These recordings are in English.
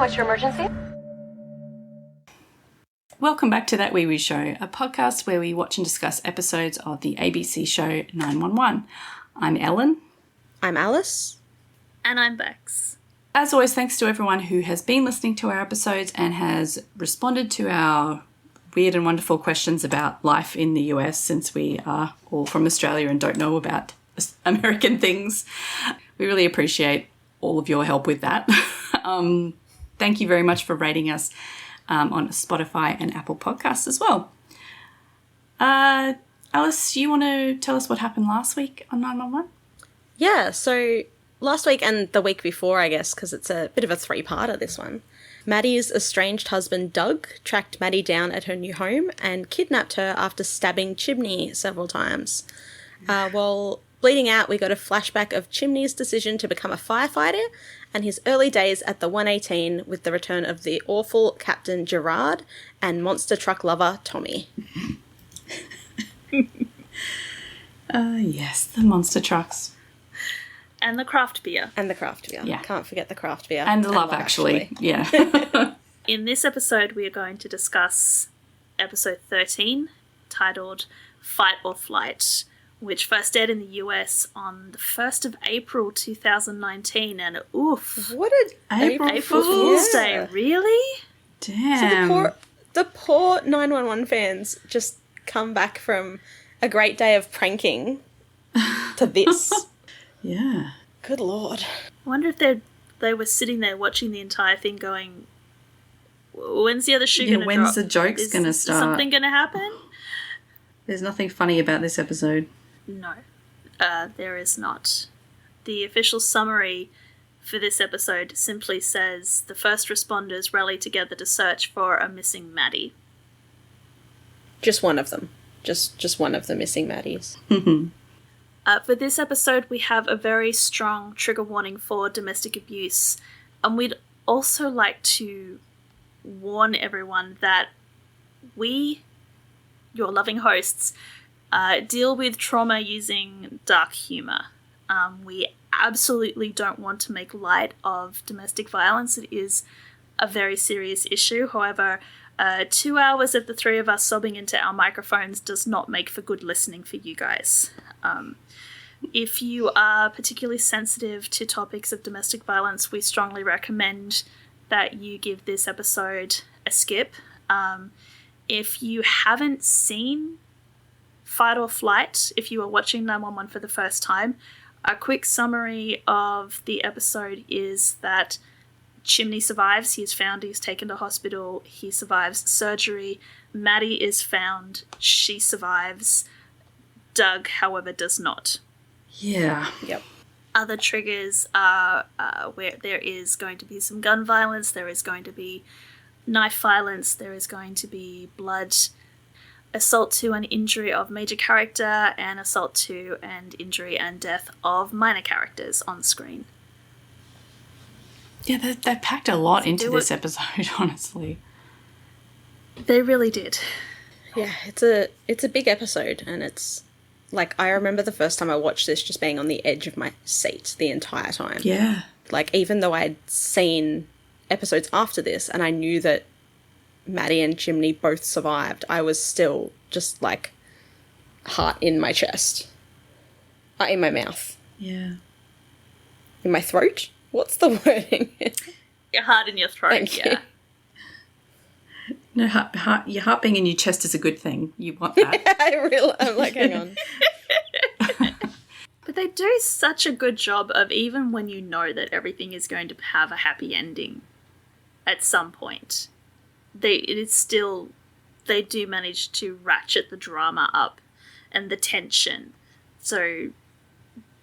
what's your emergency? Welcome back to That Weewoo Show, a podcast where we watch and discuss episodes of the ABC show 911. I'm Ellen. I'm Alice. And I'm Bex. As always, thanks to everyone who has been listening to our episodes and has responded to our weird and wonderful questions about life in the US, since we are all from Australia and don't know about American things. We really appreciate all of your help with that. Thank you very much for rating us on Spotify and Apple Podcasts as well. Alice, you want to tell us what happened last week on 911? Yeah, so last week and the week before, I guess, because it's a bit of a three-parter, this one. Maddie's estranged husband, Doug, tracked Maddie down at her new home and kidnapped her after stabbing Chimney several times. While bleeding out, we got a flashback of Chimney's decision to become a firefighter and his early days at the 118 with the return of the awful Captain Gerard and monster truck lover Tommy. Yes, the monster trucks. And the craft beer. Yeah. Can't forget the craft beer. And the Love Actually. Yeah. In this episode, we are going to discuss episode 13, titled Fight or Flight, which first aired in the US on the 1st of April 2019. And oof. What an April Fool's Day, really? Damn. So the poor 911 fans just come back from a great day of pranking to this. Yeah. Good Lord. I wonder if they were sitting there watching the entire thing going, when's the other shoe going to drop? When's the joke's going to start? Is something going to happen? There's nothing funny about this episode. No, there is not. The official summary for this episode simply says the first responders rally together to search for a missing Maddie. Just one of them. Just one of the missing Maddies. For this episode, we have a very strong trigger warning for domestic abuse, and we'd also like to warn everyone that we, your loving hosts, deal with trauma using dark humour. We absolutely don't want to make light of domestic violence. It is a very serious issue. However, 2 hours of the three of us sobbing into our microphones does not make for good listening for you guys. If you are particularly sensitive to topics of domestic violence, we strongly recommend that you give this episode a skip. If you haven't seen Fight or Flight, if you are watching 911 for the first time, a quick summary of the episode is that Chimney survives. He is found. He's taken to hospital. He survives surgery. Maddie is found. She survives. Doug, however, does not. Yeah. Yep. Other triggers are where there is going to be some gun violence. There is going to be knife violence. There is going to be blood. Assault to and injury of major character, and assault to and injury and death of minor characters on screen. Yeah, they packed a lot into this episode, honestly. They really did. Yeah, it's a big episode, and it's like, I remember the first time I watched this just being on the edge of my seat the entire time. Yeah. Like, even though I'd seen episodes after this and I knew that Maddie and Chimney both survived, I was still just like, heart in my chest. In my mouth. Yeah. In my throat? What's the wording? Your heart in your throat, Thank you. No, your heart being in your chest is a good thing. You want that. I'm like, hang on. But they do such a good job of, even when you know that everything is going to have a happy ending at some point, they do manage to ratchet the drama up and the tension. So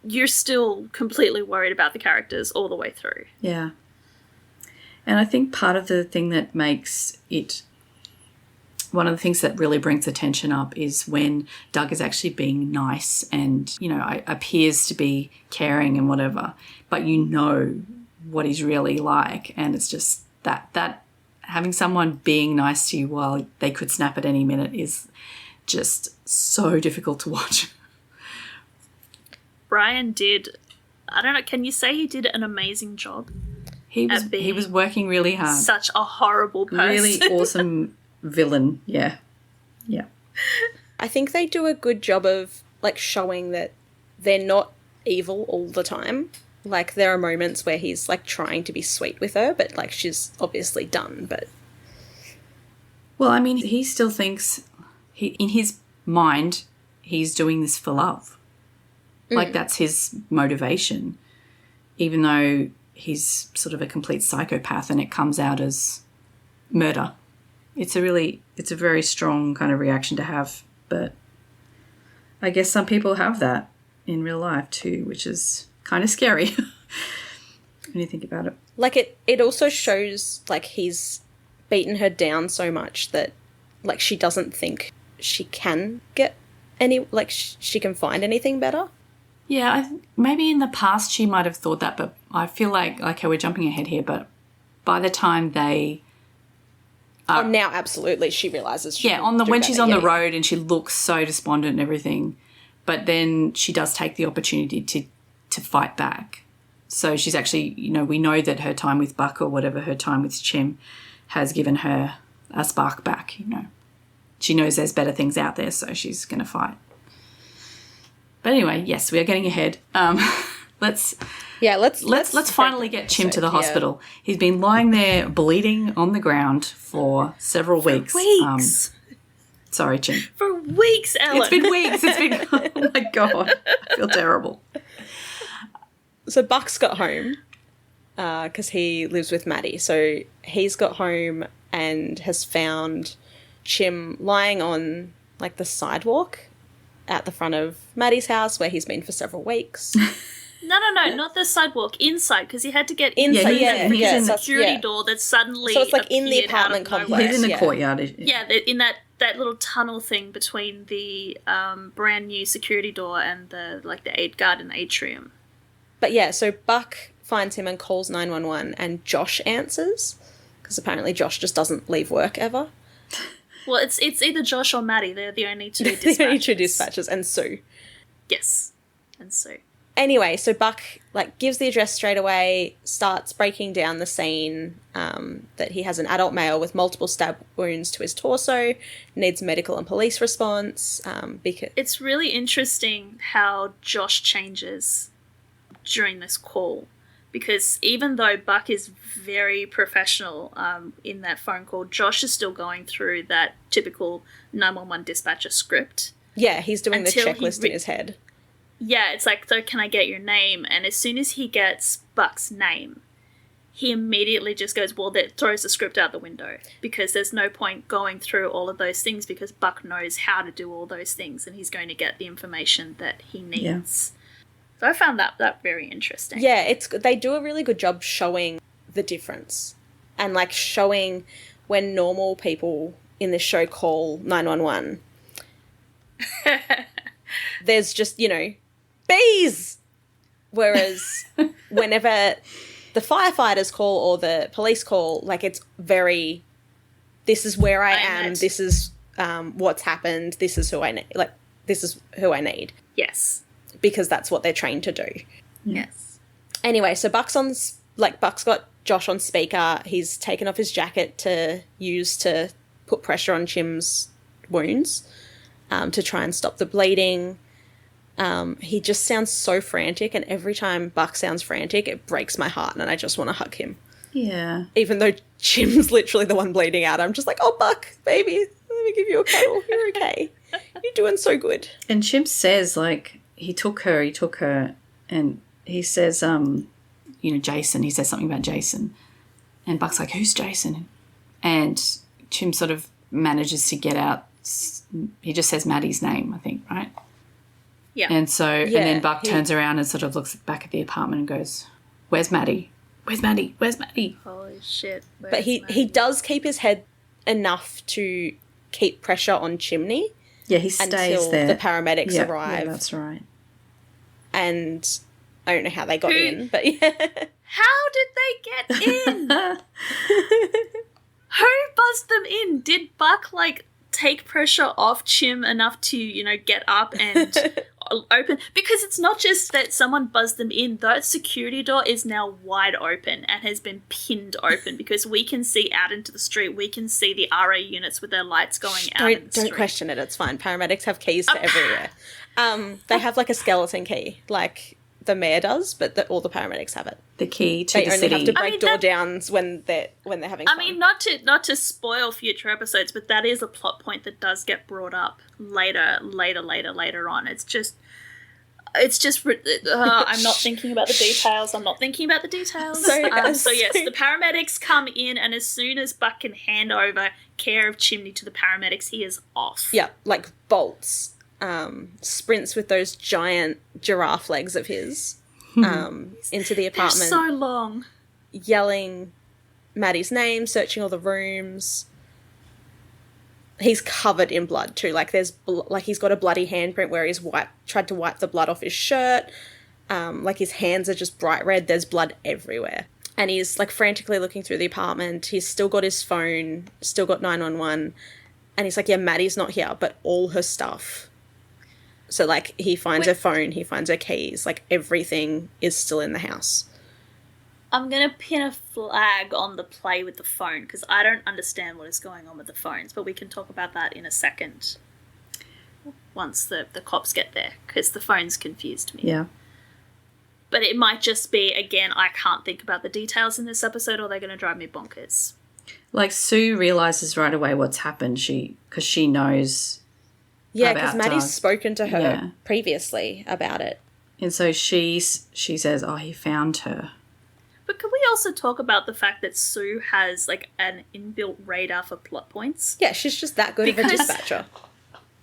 you're still completely worried about the characters all the way through. Yeah. And I think part of the thing that makes it, one of the things that really brings the tension up is when Doug is actually being nice and, appears to be caring and whatever, but you know what he's really like. And it's just that having someone being nice to you while they could snap at any minute is just so difficult to watch. Brian did, I don't know, can you say he did an amazing job? He at being was working really hard. such a horrible person. Really awesome villain. Yeah. Yeah. I think they do a good job of, like, showing that they're not evil all the time. Like, there are moments where he's, like, trying to be sweet with her, but, like, she's obviously done, but... Well, I mean, he still thinks, in his mind, he's doing this for love. Like, that's his motivation, even though he's sort of a complete psychopath and it comes out as murder. It's a very strong kind of reaction to have, but I guess some people have that in real life too, which is kind of scary when you think about it. Like, it also shows, like, he's beaten her down so much that, like, she doesn't think she can get any, like, she can find anything better. Yeah, maybe in the past she might have thought that, but I feel like, okay, we're jumping ahead here, but by the time they... now, absolutely, she realises she can do when better, she's on the road and she looks so despondent and everything, but then she does take the opportunity to fight back. So she's actually, you know, we know that her time with Buck or whatever, her time with Chim has given her a spark back, you know. She knows there's better things out there, so she's going to fight. But anyway, yes, we are getting ahead. Let's finally get Chim to the hospital. He's been lying there bleeding on the ground for several weeks. Weeks. Sorry, Chim. For weeks, Ellen. It's been weeks. Oh my God. I feel terrible. So Buck's got home because he lives with Maddie. So he's got home and has found Chim lying on, like, the sidewalk at the front of Maddie's house where he's been for several weeks. No, not the sidewalk, inside, because he had to get inside. He's in the So security door that suddenly so it's like in the appeared out of apartment complex. nowhere. He's in the courtyard. Yeah, in that little tunnel thing between the brand new security door and the aid garden atrium. But yeah, so Buck finds him and calls 911, and Josh answers because apparently Josh just doesn't leave work ever. Well, it's either Josh or Maddie. They're the only two dispatchers. The only two dispatchers, and Sue. Yes, and Sue. Anyway, so Buck, like, gives the address straight away, starts breaking down the scene, that he has an adult male with multiple stab wounds to his torso, needs medical and police response, because... It's really interesting how Josh changes during this call, because even though Buck is very professional in that phone call, Josh is still going through that typical 911 dispatcher script. Yeah, he's doing the checklist in his head. Yeah, it's like, so can I get your name? And as soon as he gets Buck's name, he immediately just goes, well, that throws the script out the window, because there's no point going through all of those things because Buck knows how to do all those things and he's going to get the information that he needs. Yeah. So I found that very interesting. Yeah, they do a really good job showing the difference and, like, showing when normal people in this show call 911. There's just, you know, bees! Whereas whenever the firefighters call or the police call, like, it's very, this is where I am, this is what's happened, this is who I need. Like, this is who I need. Yes. Because that's what they're trained to do. Yes. Anyway, so Buck's got Josh on speaker. He's taken off his jacket to use to put pressure on Chim's wounds to try and stop the bleeding. He just sounds so frantic, and every time Buck sounds frantic, it breaks my heart, and I just want to hug him. Yeah. Even though Chim's literally the one bleeding out, I'm just like, oh, Buck, baby, let me give you a cuddle. You're okay. You're doing so good. And Chim says, like, he took her, and he says, you know, Jason. He says something about Jason. And Buck's like, who's Jason? And Chim sort of manages to get out. He just says Maddie's name, I think, right? Yeah. And so, and then Buck turns around and sort of looks back at the apartment and goes, where's Maddie? Where's Maddie? Where's Maddie? Holy shit. But he does keep his head enough to keep pressure on Chimney. Yeah, he stays until there. The paramedics arrive. Yeah, that's right. And I don't know how they got in, but yeah. How did they get in? Who buzzed them in? Did Buck, like, take pressure off Chim enough to, you know, get up and open, because it's not just that someone buzzed them in. That security door is now wide open and has been pinned open because we can see out into the street. We can see the RA units with their lights going out in the street. Don't question it. It's fine. Paramedics have keys to everywhere. They have like a skeleton key, like the mayor does, but all the paramedics have it. The key to they the only city. have to break door downs when they're having fun. I mean, not to spoil future episodes, but that is a plot point that does get brought up later on. It's just I'm not thinking about the details. So yes, the paramedics come in, and as soon as Buck can hand over care of Chimney to the paramedics, he is off. Yeah, like bolts. Sprints with those giant giraffe legs of his into the apartment. They're so long. Yelling Maddie's name, searching all the rooms. He's covered in blood too. Like he's got a bloody handprint where he's tried to wipe the blood off his shirt. Like his hands are just bright red. There's blood everywhere. And he's like frantically looking through the apartment. He's still got his phone, still got 911. And he's like, yeah, Maddie's not here, but all her stuff. So, like, he finds her phone, he finds her keys, like, everything is still in the house. I'm going to pin a flag on the play with the phone, because I don't understand what is going on with the phones, but we can talk about that in a second once the cops get there, because the phones confused me. Yeah. But it might just be, again, I can't think about the details in this episode, or they're going to drive me bonkers. Like, Sue realises right away what's happened, because she knows... Yeah, because Maddie's spoken to her previously about it. And so she says, oh, he found her. But can we also talk about the fact that Sue has, like, an inbuilt radar for plot points? Yeah, she's just that good of a dispatcher.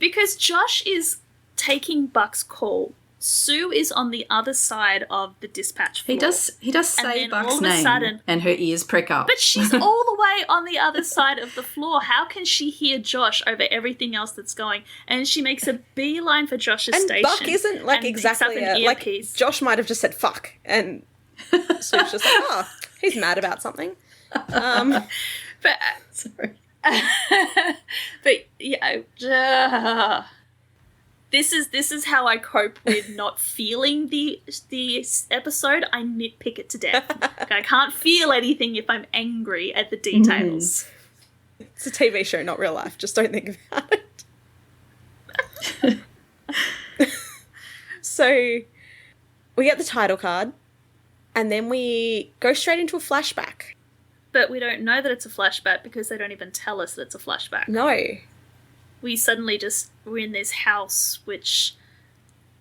Because Josh is taking Buck's call. Sue is on the other side of the dispatch floor. He does say Buck's name, and her ears prick up. But she's all the way on the other side of the floor. How can she hear Josh over everything else that's going? And she makes a beeline for Josh's station. And Buck isn't like exactly like Josh might have just said fuck, and Sue's just like, oh, he's mad about something. But sorry. But yeah. This is how I cope with not feeling the episode. I nitpick it to death. Like, I can't feel anything if I'm angry at the details. It's a TV show, not real life. Just don't think about it. So we get the title card, and then we go straight into a flashback. But we don't know that it's a flashback because they don't even tell us that it's a flashback. No. We suddenly we're in this house, which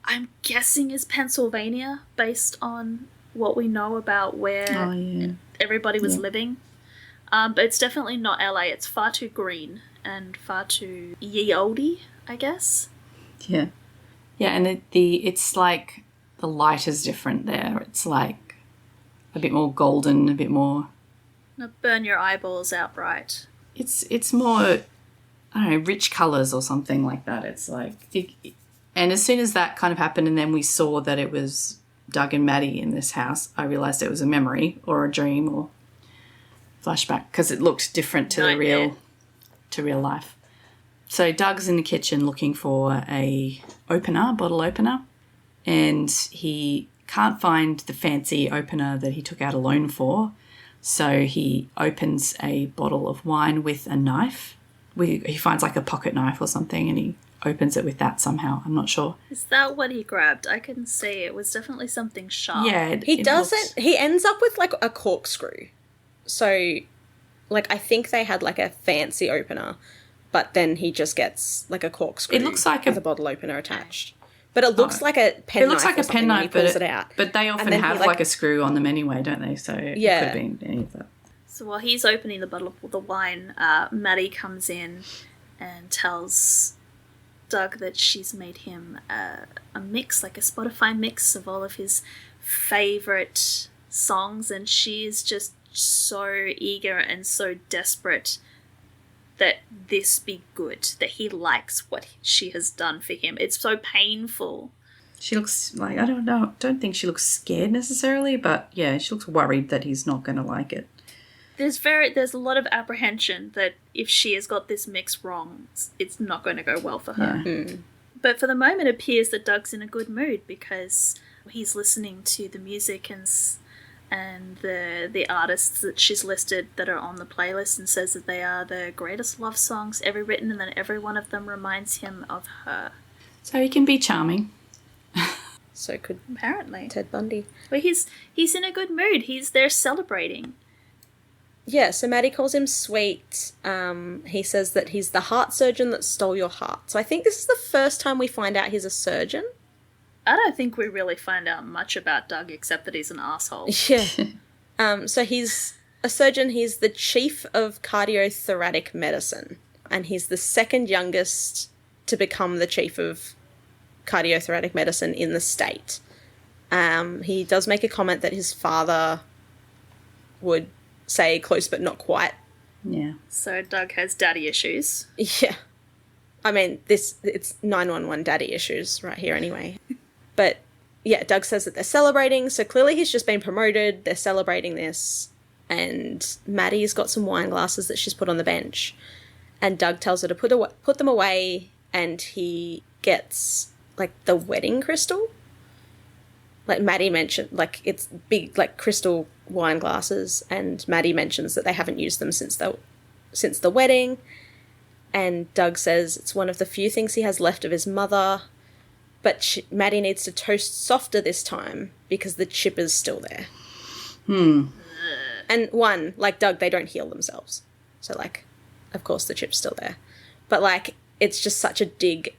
I'm guessing is Pennsylvania, based on what we know about where everybody was living. But it's definitely not LA. It's far too green and far too ye olde, I guess. Yeah. Yeah, and it's like the light is different there. It's like a bit more golden, a bit more... Now burn your eyeballs out bright. It's more... I don't know, rich colours or something like that. It's like... And as soon as that kind of happened and then we saw that it was Doug and Maddie in this house, I realised it was a memory or a dream or flashback because it looked different to real life. So Doug's in the kitchen looking for a bottle opener, and he can't find the fancy opener that he took out a loan for, so he opens a bottle of wine with a knife. He finds like a pocket knife or something and he opens it with that somehow. I'm not sure. Is that what he grabbed? I couldn't see. It was definitely something sharp. Yeah. He ends up with like a corkscrew. So like I think they had like a fancy opener, but then he just gets like a corkscrew. It looks like with a bottle opener attached. But it looks like a pen knife. It looks like a pen knife, but they often have like a screw on them anyway, don't they? So it could have been any of that. So while he's opening the bottle of the wine, Maddie comes in and tells Doug that she's made him a mix, like a Spotify mix of all of his favourite songs, and she is just so eager and so desperate that this be good, that he likes what she has done for him. It's so painful. She looks like, I don't think she looks scared necessarily, but yeah, she looks worried that he's not going to like it. There's a lot of apprehension that if she has got this mix wrong, it's not going to go well for her. Yeah. But for the moment, it appears that Doug's in a good mood because he's listening to the music and the artists that she's listed that are on the playlist, and says that they are the greatest love songs ever written, and that every one of them reminds him of her. So he can be charming. So could Apparently. Ted Bundy. But he's in a good mood. They're celebrating. Yeah, so Maddie calls him sweet. He says that he's the heart surgeon that stole your heart. So I think this is the first time we find out he's a surgeon. I don't think we really find out much about Doug except that he's an asshole. Yeah. So he's a surgeon. He's the chief of cardiothoracic medicine. And he's the second youngest to become the chief of cardiothoracic medicine in the state. He does make a comment that his father would say close but not quite. Yeah. So Doug has daddy issues. Yeah. I mean, it's 911 daddy issues right here anyway. But yeah, Doug says that they're celebrating, so clearly he's just been promoted, they're celebrating this, and Maddie's got some wine glasses that she's put on the bench, and Doug tells her to put them away, and he gets, like, the wedding crystal. Like Maddie mentioned, like, it's big, like, crystal wine glasses, and Maddie mentions that they haven't used them since the wedding, and Doug says it's one of the few things he has left of his mother, but Maddie needs to toast softer this time because the chip is still there. And one, like Doug, they don't heal themselves. So, like, of course the chip's still there. But, like, it's just such a dig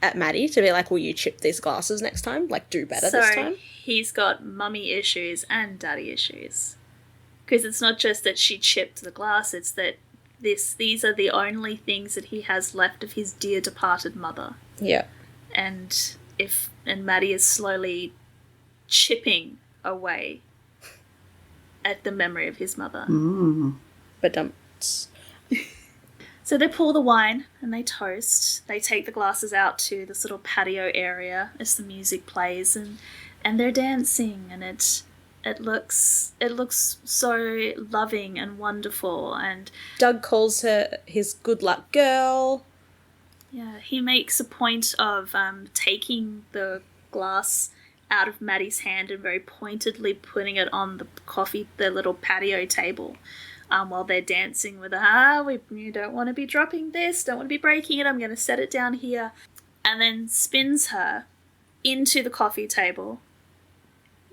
at Maddie to be like, will you chip these glasses next time? Like, do better this time? He's got mummy issues and daddy issues. Because it's not just that she chipped the glass, it's that these are the only things that he has left of his dear departed mother. Yeah. And Maddie is slowly chipping away at the memory of his mother. But So they pour the wine and they toast. They take the glasses out to this little patio area as the music plays, and they're dancing, and it looks so loving and wonderful. And Doug calls her his good luck girl. yeah, he makes a point of taking the glass out of Maddie's hand and very pointedly putting it on the little patio table, while they're dancing with you don't want to be dropping this, don't want to be breaking it, I'm going to set it down here. And then spins her into the coffee table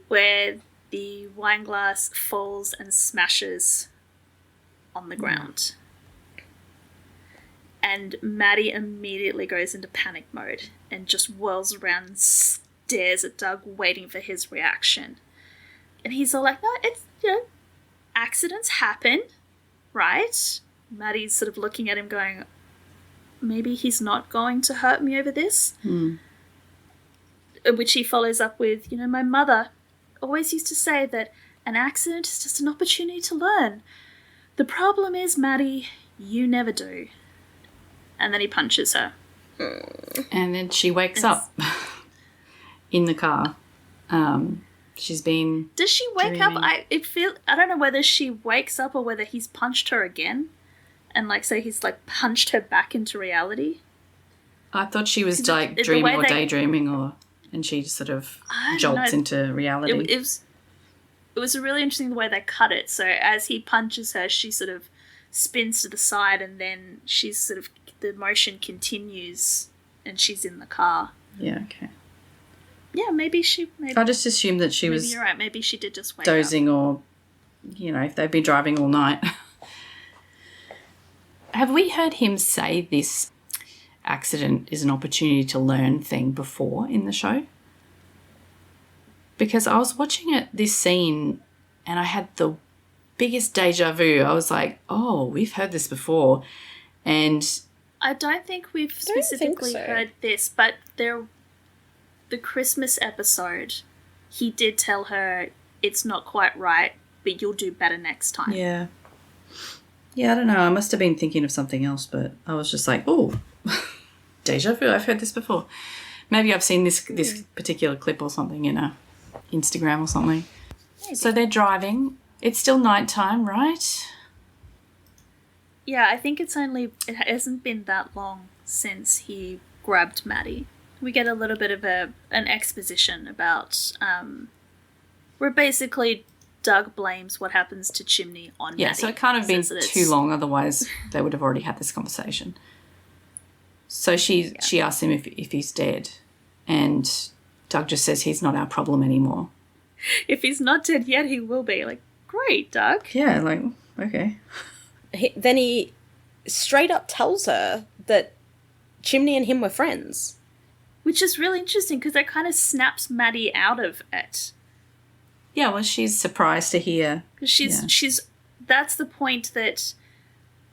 where the wine glass falls and smashes on the ground. And Maddie immediately goes into panic mode and just whirls around and stares at Doug, waiting for his reaction. And he's all like, no, it's, accidents happen, right? Maddie's sort of looking at him going, maybe he's not going to hurt me over this? Which he follows up with, my mother always used to say that an accident is just an opportunity to learn. The problem is, Maddie, you never do. And then he punches her. And then she wakes up in the car. She's been... Does she wake up? I don't know whether she wakes up or whether he's punched her again. And, so he's, punched her back into reality. I thought she was, dreaming or daydreaming, and she just sort of jolts into reality. It was really interesting the way they cut it. So as he punches her, she sort of spins to the side, and then she's sort of... the motion continues and she's in the car. Yeah, okay. Yeah, maybe I just assumed that she was... Maybe you're right. Maybe she did just wake dozing up. Or, if they've been driving all night. Have we heard him say this accident is an opportunity to learn thing before in the show? Because I was watching this scene and I had the biggest deja vu. I was like, oh, we've heard this before. And... I don't think we've specifically heard this, but the Christmas episode, he did tell her it's not quite right, but you'll do better next time. Yeah. Yeah, I don't know. I must have been thinking of something else, but I was just like, oh, deja vu. I've heard this before. Maybe I've seen this particular clip or something in a Instagram or something. Maybe. So they're driving. It's still nighttime, right? Yeah, I think it hasn't been that long since he grabbed Maddie. We get a little bit of an exposition about where basically Doug blames what happens to Chimney on Maddie. Yeah, so it can't have been too long, otherwise they would have already had this conversation. So she asks him if he's dead, and Doug just says he's not our problem anymore. If he's not dead yet, he will be. Like, great, Doug. Yeah, like, okay. Then he straight up tells her that Chimney and him were friends. Which is really interesting because that kind of snaps Maddie out of it. Yeah, well, she's surprised to hear. She's that's the point that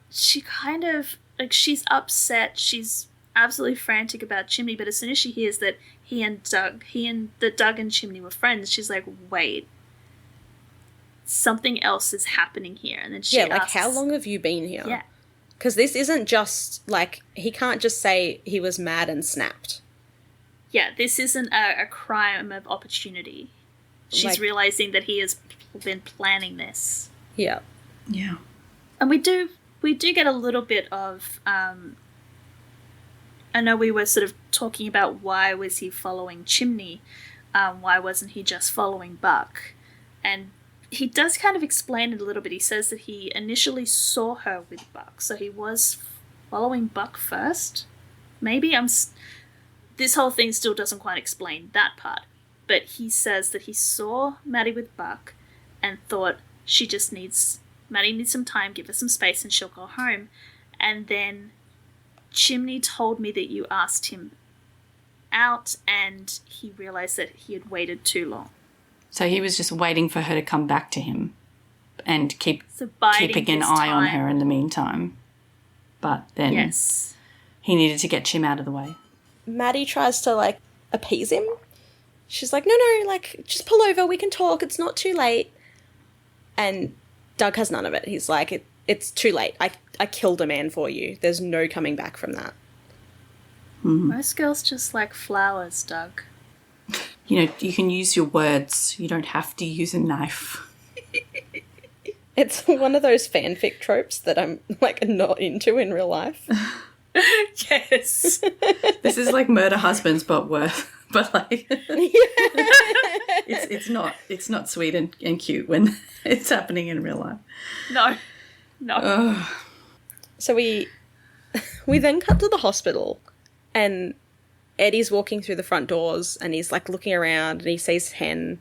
she kind of, like, she's upset. She's absolutely frantic about Chimney, but as soon as she hears that Doug and Chimney were friends, she's like, wait, something else is happening here. And then she asks, how long have you been here? Yeah. Because this isn't just, like, he can't just say he was mad and snapped. Yeah, this isn't a crime of opportunity. She's realizing that he has been planning this. Yeah. Yeah. And we do get a little bit of, I know we were sort of talking about why was he following Chimney, why wasn't he just following Buck? And he does kind of explain it a little bit. He says that he initially saw her with Buck, so he was following Buck first. Maybe this whole thing still doesn't quite explain that part. But he says that he saw Maddie with Buck and thought Maddie needs some time, give her some space and she'll go home. And then Chimney told me that you asked him out and he realised that he had waited too long. So he was just waiting for her to come back to him and keeping an eye on her in the meantime. But then he needed to get Chim out of the way. Maddie tries to, like, appease him. She's like, no, like, just pull over, we can talk, it's not too late. And Doug has none of it. He's like, it's too late. I killed a man for you. There's no coming back from that. Most girls just like flowers, Doug. You know, you can use your words. You don't have to use a knife. It's one of those fanfic tropes that I'm, like, not into in real life. Yes. This is like Murder Husbands, but worse. But like, it's not sweet and cute when it's happening in real life. No. So we then cut to the hospital, and Eddie's walking through the front doors, and he's like looking around, and he sees Hen, and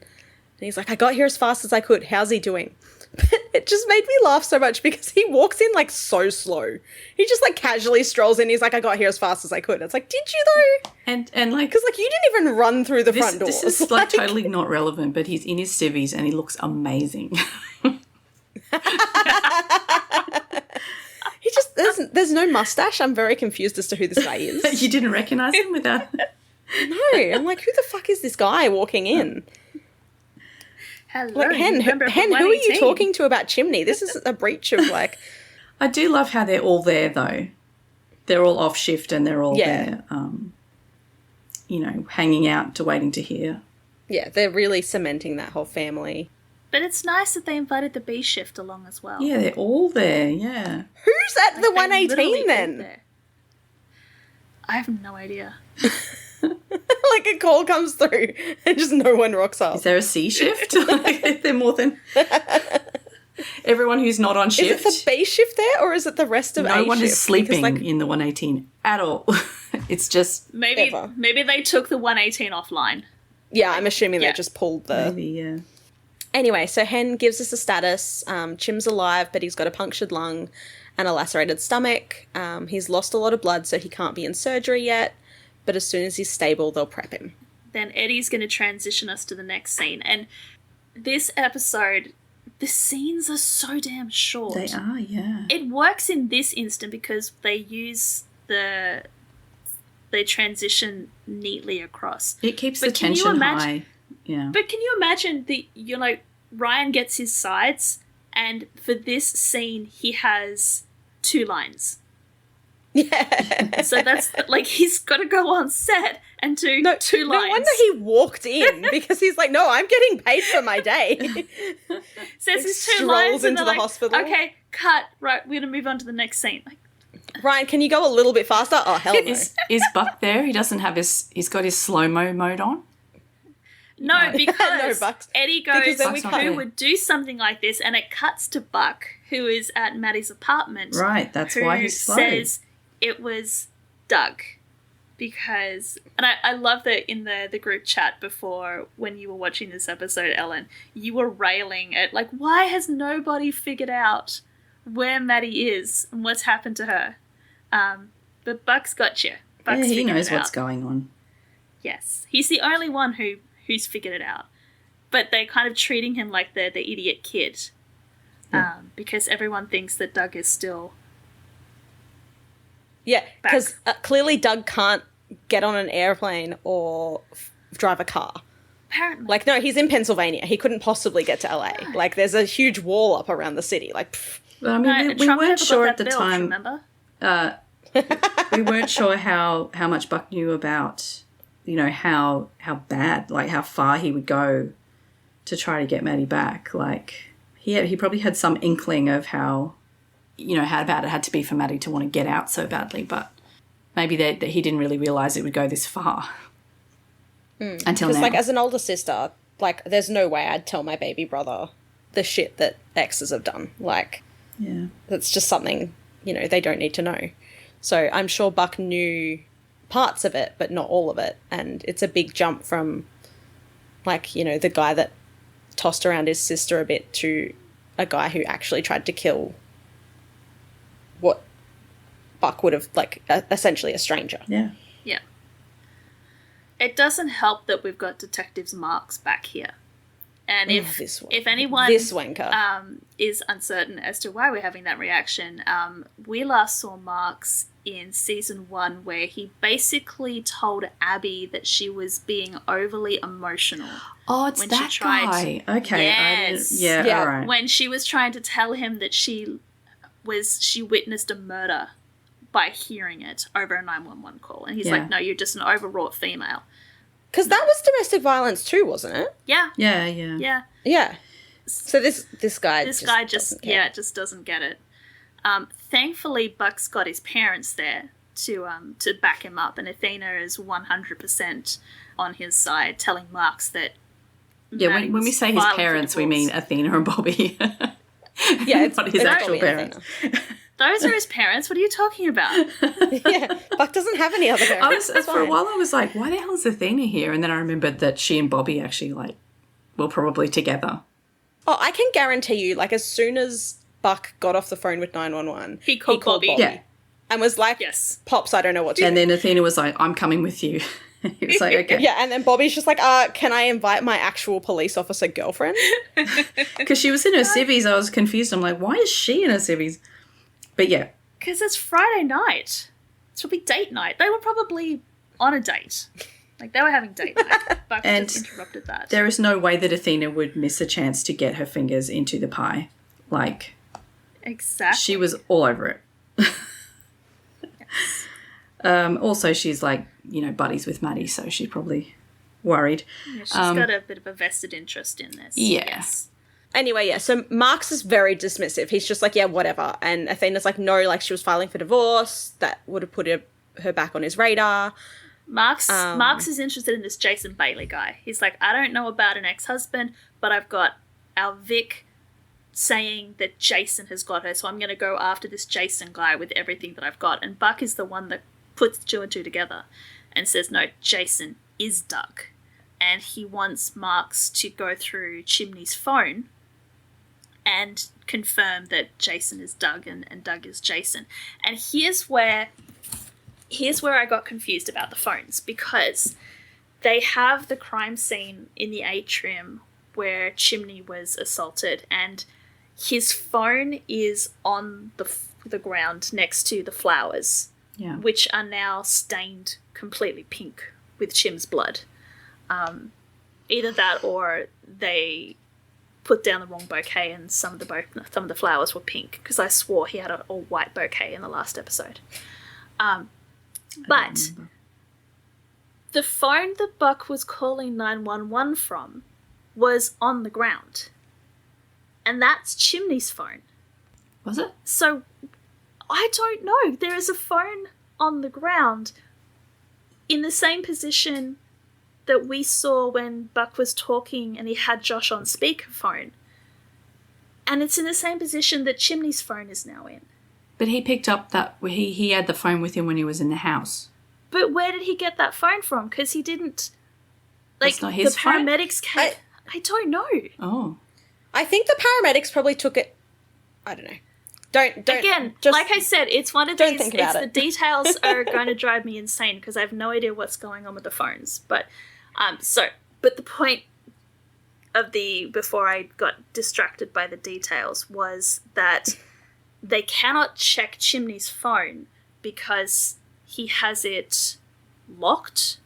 he's like, I got here as fast as I could. How's he doing? But it just made me laugh so much because he walks in like so slow. He just like casually strolls in. He's like, I got here as fast as I could. It's like, did you though? And like, because like you didn't even run through the front doors. This is like totally not relevant, but he's in his civvies and he looks amazing. He just there's no mustache. I'm very confused as to who this guy is. You didn't recognize him without? No, I'm like, who the fuck is this guy walking in? Hello, like, Hen, who are you talking to about Chimney? This is a breach of, like... I do love how they're all there, though. They're all off shift and they're all there, you know, hanging out to waiting to hear. Yeah, they're really cementing that whole family. But it's nice that they invited the B shift along as well. Yeah, they're all there, yeah. Who's at the 118 then? I have no idea. Like a call comes through and just no one rocks up. Is there a C shift? Like, they're more than everyone who's not on shift. Is it the B shift there or is it the rest of A shift? No one is sleeping in the 118 at all. It's just... Maybe they took the 118 offline. Yeah, I'm assuming they just pulled the... Maybe, yeah. Anyway, so Hen gives us a status. Chim's alive, but he's got a punctured lung and a lacerated stomach. He's lost a lot of blood, so he can't be in surgery yet. But as soon as he's stable, they'll prep him. Then Eddie's going to transition us to the next scene. And this episode, the scenes are so damn short. They are, yeah. It works in this instant because they transition neatly across. It keeps the tension high. Yeah. But can you imagine Ryan gets his sides, and for this scene, he has 2 lines. Yeah. So that's, like, he's got to go on set and do 2 lines. No wonder he walked in, because he's like, no, I'm getting paid for my day. Says his 2 strolls lines and into the hospital. Okay, cut. Right, we're going to move on to the next scene. Like, Ryan, can you go a little bit faster? Oh, hell no. Is Buck there? He doesn't have he's got his slow-mo mode on? No, because Buck's- Eddie goes, because then we who can't- would do something like this? And it cuts to Buck, who is at Maddie's apartment. Right, that's who why he's slow. says it was Doug. Because, and I love that in the group chat before, when you were watching this episode, Ellen, you were railing at, like, why has nobody figured out where Maddie is and what's happened to her? But Buck's got you. Buck's he figured knows it what's out. going on. Yes. He's the only one who's figured it out. But they're kind of treating him like the idiot kid. Because everyone thinks that Doug is still... Yeah, because clearly Doug can't get on an airplane or drive a car. Apparently. Like, no, he's in Pennsylvania. He couldn't possibly get to LA. Like, there's a huge wall up around the city. Like, pfft. But I mean, we Trump weren't never got sure that at the bill, time. remember? We weren't sure how much Buck knew about, how bad, like how far he would go to try to get Maddie back. Like, he probably had some inkling of how bad it had to be for Maddie to want to get out so badly, but maybe that he didn't really realise it would go this far until now. Like, as an older sister, like, there's no way I'd tell my baby brother the shit that exes have done. Like, Yeah. that's just something, they don't need to know. So I'm sure Buck knew parts of it, but not all of it. And it's a big jump from, like, the guy that tossed around his sister a bit to a guy who actually tried to kill what Buck would have, like, essentially a stranger. Yeah. Yeah. It doesn't help that we've got Detectives Marks back here. And if anyone this wanker. is uncertain as to why we're having that reaction, we last saw Marks in season 1 where he basically told Abby that she was being overly emotional. Oh, it's when that she tried guy. Okay. Yes. Yeah. All right. When she was trying to tell him that she witnessed a murder by hearing it over a 911 call. And he's like, no, you're just an overwrought female. Because that was domestic violence too, wasn't it? Yeah. Yeah. Yeah. So this guy just doesn't care. just doesn't get it. Thankfully, Buck's got his parents there to back him up, and Athena is 100% on his side, telling Marks that. Yeah, when we say his parents, we mean Athena and Bobby. Yeah, it's not his actual Bobby and parents. Athena. Those are his parents. What are you talking about? Yeah, Buck doesn't have any other parents. For a while I was like, why the hell is Athena here? And then I remembered that she and Bobby actually, were probably together. Oh, I can guarantee you, like, as soon as Buck got off the phone with 911, He called Bobby. Yeah. and was like, Yes. Pops, I don't know what to do. And then Athena was like, I'm coming with you. He was like, okay. Yeah, and then Bobby's just like, can I invite my actual police officer girlfriend? Because she was in her civvies. I was confused. I'm like, why is she in her civvies? But yeah. Because it's Friday night. It's probably date night. They were probably on a date. Like, they were having date night. Buck And just interrupted that. There is no way that Athena would miss a chance to get her fingers into the pie. Like, Exactly. she was all over it. Yes. Also, she's buddies with Maddie, so she's probably worried. Yeah, she's got a bit of a vested interest in this. Yeah. Yes. Anyway, yeah, so Mark's is very dismissive. He's just like, yeah, whatever. And Athena's like, no, like, she was filing for divorce. That would have put her back on his radar. Mark's is interested in this Jason Bailey guy. He's like, I don't know about an ex-husband, but I've got our Vic saying that Jason has got her, so I'm going to go after this Jason guy with everything that I've got. And Buck is the one that puts 2 and 2 together and says, no, Jason is Doug. And he wants Marks to go through Chimney's phone and confirm that Jason is Doug and Doug is Jason. And here's where I got confused about the phones, because they have the crime scene in the atrium where Chimney was assaulted, and his phone is on the ground next to the flowers, Yeah. which are now stained completely pink with Chim's blood. Either that or they put down the wrong bouquet and some of the flowers were pink, because I swore he had an all white bouquet in the last episode. But the phone that Buck was calling 911 from was on the ground. And that's Chimney's phone. Was it? So I don't know. There is a phone on the ground in the same position that we saw when Buck was talking and he had Josh on speakerphone. And it's in the same position that Chimney's phone is now in. But he picked up that he had the phone with him when he was in the house. But where did he get that phone from? Because he didn't... Like, That's not his the phone? paramedics came... I don't know. Oh. I think the paramedics probably took it... I don't know. Don't Again, just, like I said, it's one of don't these... think about The it. details are going to drive me insane because I have no idea what's going on with the phones. But the point of before I got distracted by the details was that they cannot check Chimney's phone because he has it locked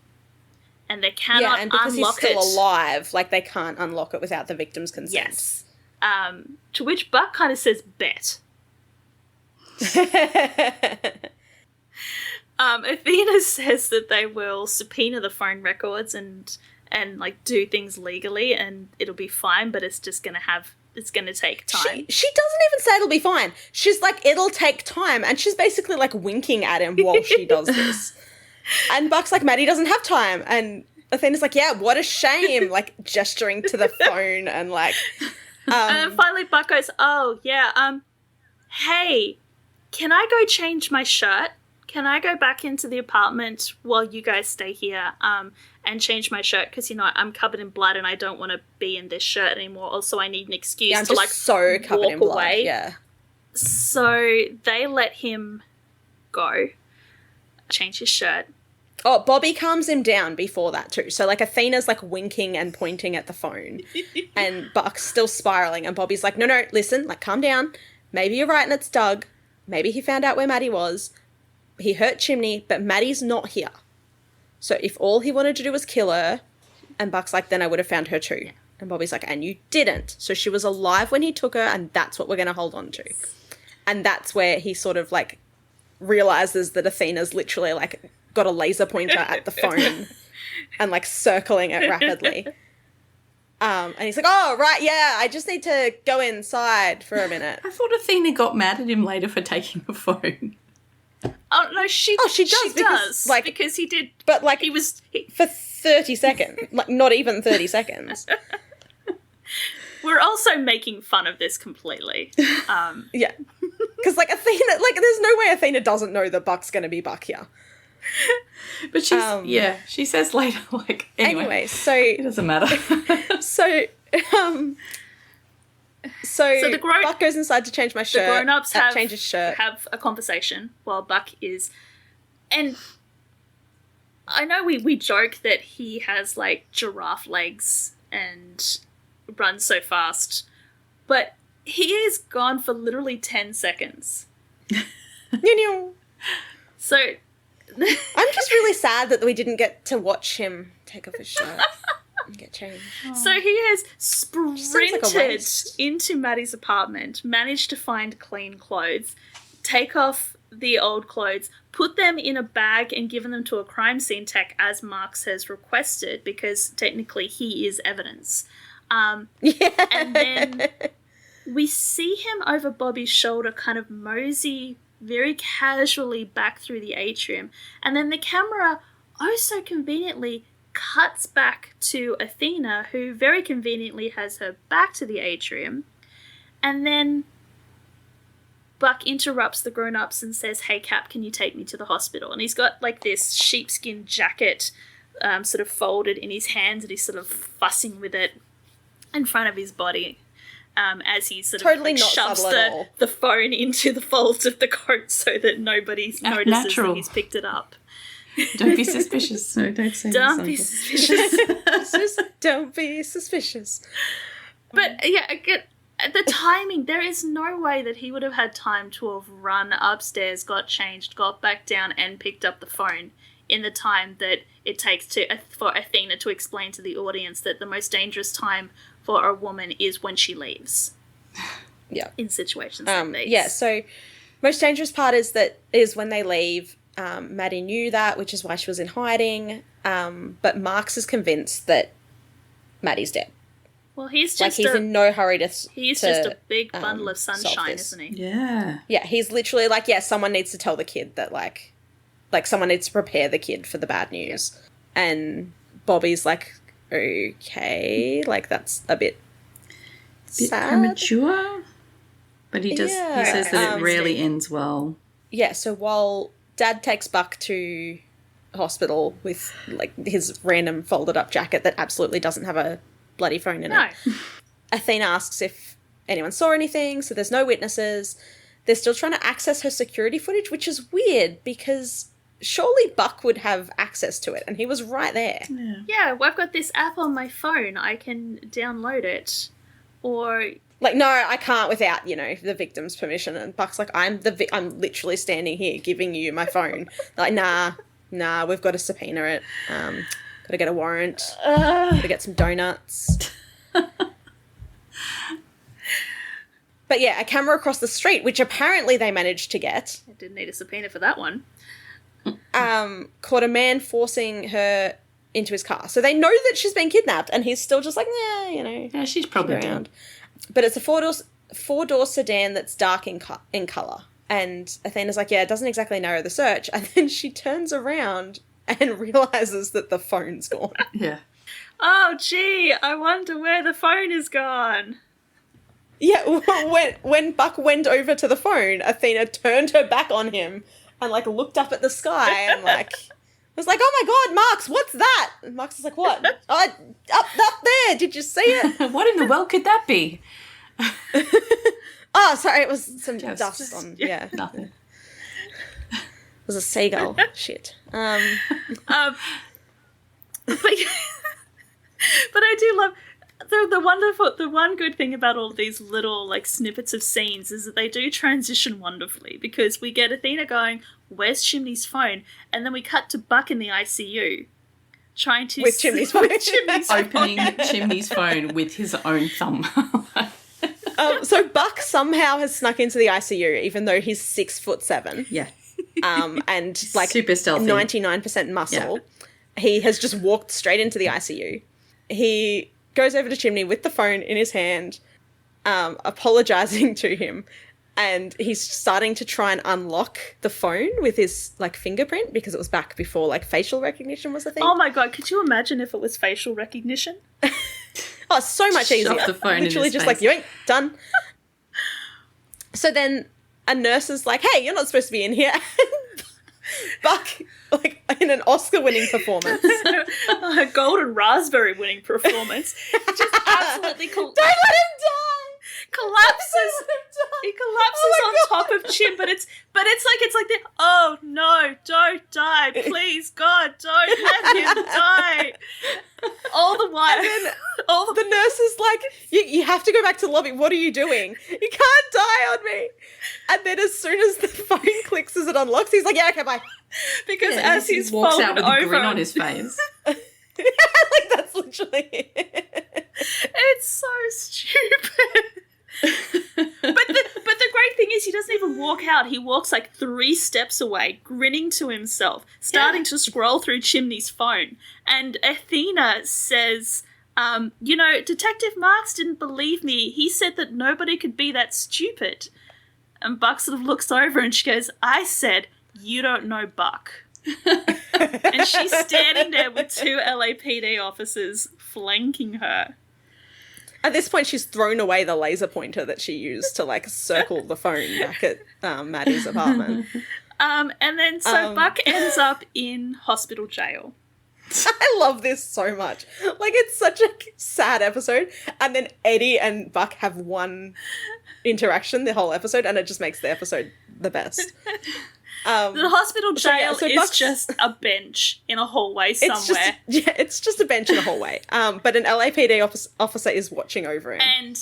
and they cannot and because unlock he's still it. alive, like they can't unlock it without the victim's consent. Yes. To which Buck kind of says, bet. Athena says that they will subpoena the phone records and like do things legally and it'll be fine, but it's just going to take time. She doesn't even say it'll be fine. She's like, it'll take time. And she's basically like winking at him while she does this. And Buck's like, Maddie doesn't have time. And Athena's like, yeah, what a shame. Like gesturing to the phone and like... and then finally Buck goes, oh, yeah, hey, can I go change my shirt? Can I go back into the apartment while you guys stay here and change my shirt? Because, I'm covered in blood and I don't want to be in this shirt anymore. Also, I need an excuse I'm to, just so covered walk in blood. away. Yeah. So they let him go, change his shirt. Oh, Bobby calms him down before that too. So, like, Athena's, like, winking and pointing at the phone. And Buck's still spiraling. And Bobby's like, no, listen, like, calm down. Maybe you're right and it's Doug. Maybe he found out where Maddie was. He hurt Chimney, but Maddie's not here. So if all he wanted to do was kill her, and Buck's like, then I would have found her too. And Bobby's like, and you didn't. So she was alive when he took her, and that's what we're going to hold on to. And that's where he sort of, like, realizes that Athena's literally, like, got a laser pointer at the phone and, like, circling it rapidly. And he's like, oh, right, yeah, I just need to go inside for a minute. I thought Athena got mad at him later for taking the phone. Oh, no, she does, She because, does, like, because he did. But, like, he for 30 seconds. Like, not even 30 seconds. We're also making fun of this completely. Yeah. Because, like, Athena, like, there's no way Athena doesn't know that Buck's going to be Buck here. But she says later, like, anyway so it doesn't matter. So Buck goes inside to change my shirt. The grown-ups change his shirt. have a conversation while Buck is... And I know we joke that he has, like, giraffe legs and runs so fast, but he is gone for literally 10 seconds. So... I'm just really sad that we didn't get to watch him take off his shirt and get changed. So he has sprinted like into Maddie's apartment, managed to find clean clothes, take off the old clothes, put them in a bag and given them to a crime scene tech as Marks has requested because technically he is evidence. And then we see him over Bobby's shoulder kind of mosey very casually back through the atrium, and then the camera oh so conveniently cuts back to Athena, who very conveniently has her back to the atrium, and then Buck interrupts the grown-ups and says, hey Cap, can you take me to the hospital? And he's got like this sheepskin jacket sort of folded in his hands and he's sort of fussing with it in front of his body. As he sort of like, shoves the phone into the folds of the coat so that nobody notices that he's picked it up. Don't be suspicious. No, don't say Don't be suspicious. Don't be suspicious. But yeah, again, the timing, there is no way that he would have had time to have run upstairs, got changed, got back down and picked up the phone in the time that it takes for Athena to explain to the audience that the most dangerous time for a woman is when she leaves. Yeah. In situations like these. Yeah, so most dangerous part is when they leave. Maddie knew that, which is why she was in hiding. But Marks is convinced that Maddie's dead. Well, he's Like, just he's in no hurry to he's just a big bundle of solve sunshine, this. isn't he? Yeah. Yeah, he's literally like, yeah, someone needs to tell the kid that, like someone needs to prepare the kid for the bad news. And Bobby's like, okay, like, that's a bit sad. Premature. But he does. Yeah. He says that it rarely ends well. Yeah, so while Dad takes Buck to hospital with, like, his random folded up jacket that absolutely doesn't have a bloody phone in it, Athena asks if anyone saw anything, so there's no witnesses. They're still trying to access her security footage, which is weird because surely Buck would have access to it, and he was right there. Yeah, well, I've got this app on my phone. I can download it. Or... Like, no, I can't without, you know, the victim's permission. And Buck's like, I'm literally standing here giving you my phone. Like, nah, we've got to subpoena it. Got to get a warrant. Got to get some donuts. But yeah, a camera across the street, which apparently they managed to get. I didn't need a subpoena for that one. Caught a man forcing her into his car. So they know that she's been kidnapped, and he's still just like, nah, you know. Yeah, she's probably around. But it's a four-door sedan that's dark in colour. And Athena's like, yeah, it doesn't exactly narrow the search. And then she turns around and realises that the phone's gone. Yeah. Oh, gee, I wonder where the phone is gone. Yeah, when Buck went over to the phone, Athena turned her back on him and, like, looked up at the sky and, like... was like, oh my God, Marks, what's that? And Marks is like, what? Up there, did you see it? What in the world could that be? Oh, sorry, it was some Just- dust on, yeah. It Nothing. was a seagull. Shit. But I do love the one good thing about all these little, like, snippets of scenes is that they do transition wonderfully, because we get Athena going, where's Chimney's phone? And then we cut to Buck in the ICU trying to With Chimney's phone. Opening Chimney's phone with his own thumb. So Buck somehow has snuck into the ICU, even though he's 6'7". Yeah. And like Super stealthy. 99% muscle. Yeah. He has just walked straight into the ICU. He goes over to Chimney with the phone in his hand, apologising to him, and he's starting to try and unlock the phone with his, like, fingerprint, because it was back before, like, facial recognition was a thing. Oh my God, could you imagine if it was facial recognition? Oh, so much easier. Shove the phone in Literally his just face. like, you ain't done. So then a nurse is like, hey, you're not supposed to be in here. Buck, like, in an Oscar-winning performance. A golden raspberry winning performance. Just absolutely Don't let him die! collapses. He collapses on top of Chim, but it's like the, oh no, don't die, please God, don't let him die. All the while, The nurse is like, you have to go back to the lobby. What are you doing? You can't die on me. And then as soon as the phone clicks as it unlocks, he's like, yeah, okay, bye. Because as he's walks folded out with over, a grin on his face. Like, that's literally it. it's so stupid. But the great thing is he doesn't even walk out. He walks like 3 steps away, grinning to himself, starting to scroll through Chimney's phone. And Athena says, Detective Marks didn't believe me. He said that nobody could be that stupid. And Buck sort of looks over and she goes, I said, you don't know Buck. And she's standing there with 2 LAPD officers flanking her. At this point, she's thrown away the laser pointer that she used to, like, circle the phone back at Maddie's apartment. And then Buck ends up in hospital jail. I love this so much. Like, it's such a sad episode. And then Eddie and Buck have one interaction the whole episode, and it just makes the episode the best. The hospital jail so is Buck's just a bench in a hallway somewhere. It's just a bench in a hallway. But an LAPD officer is watching over him. And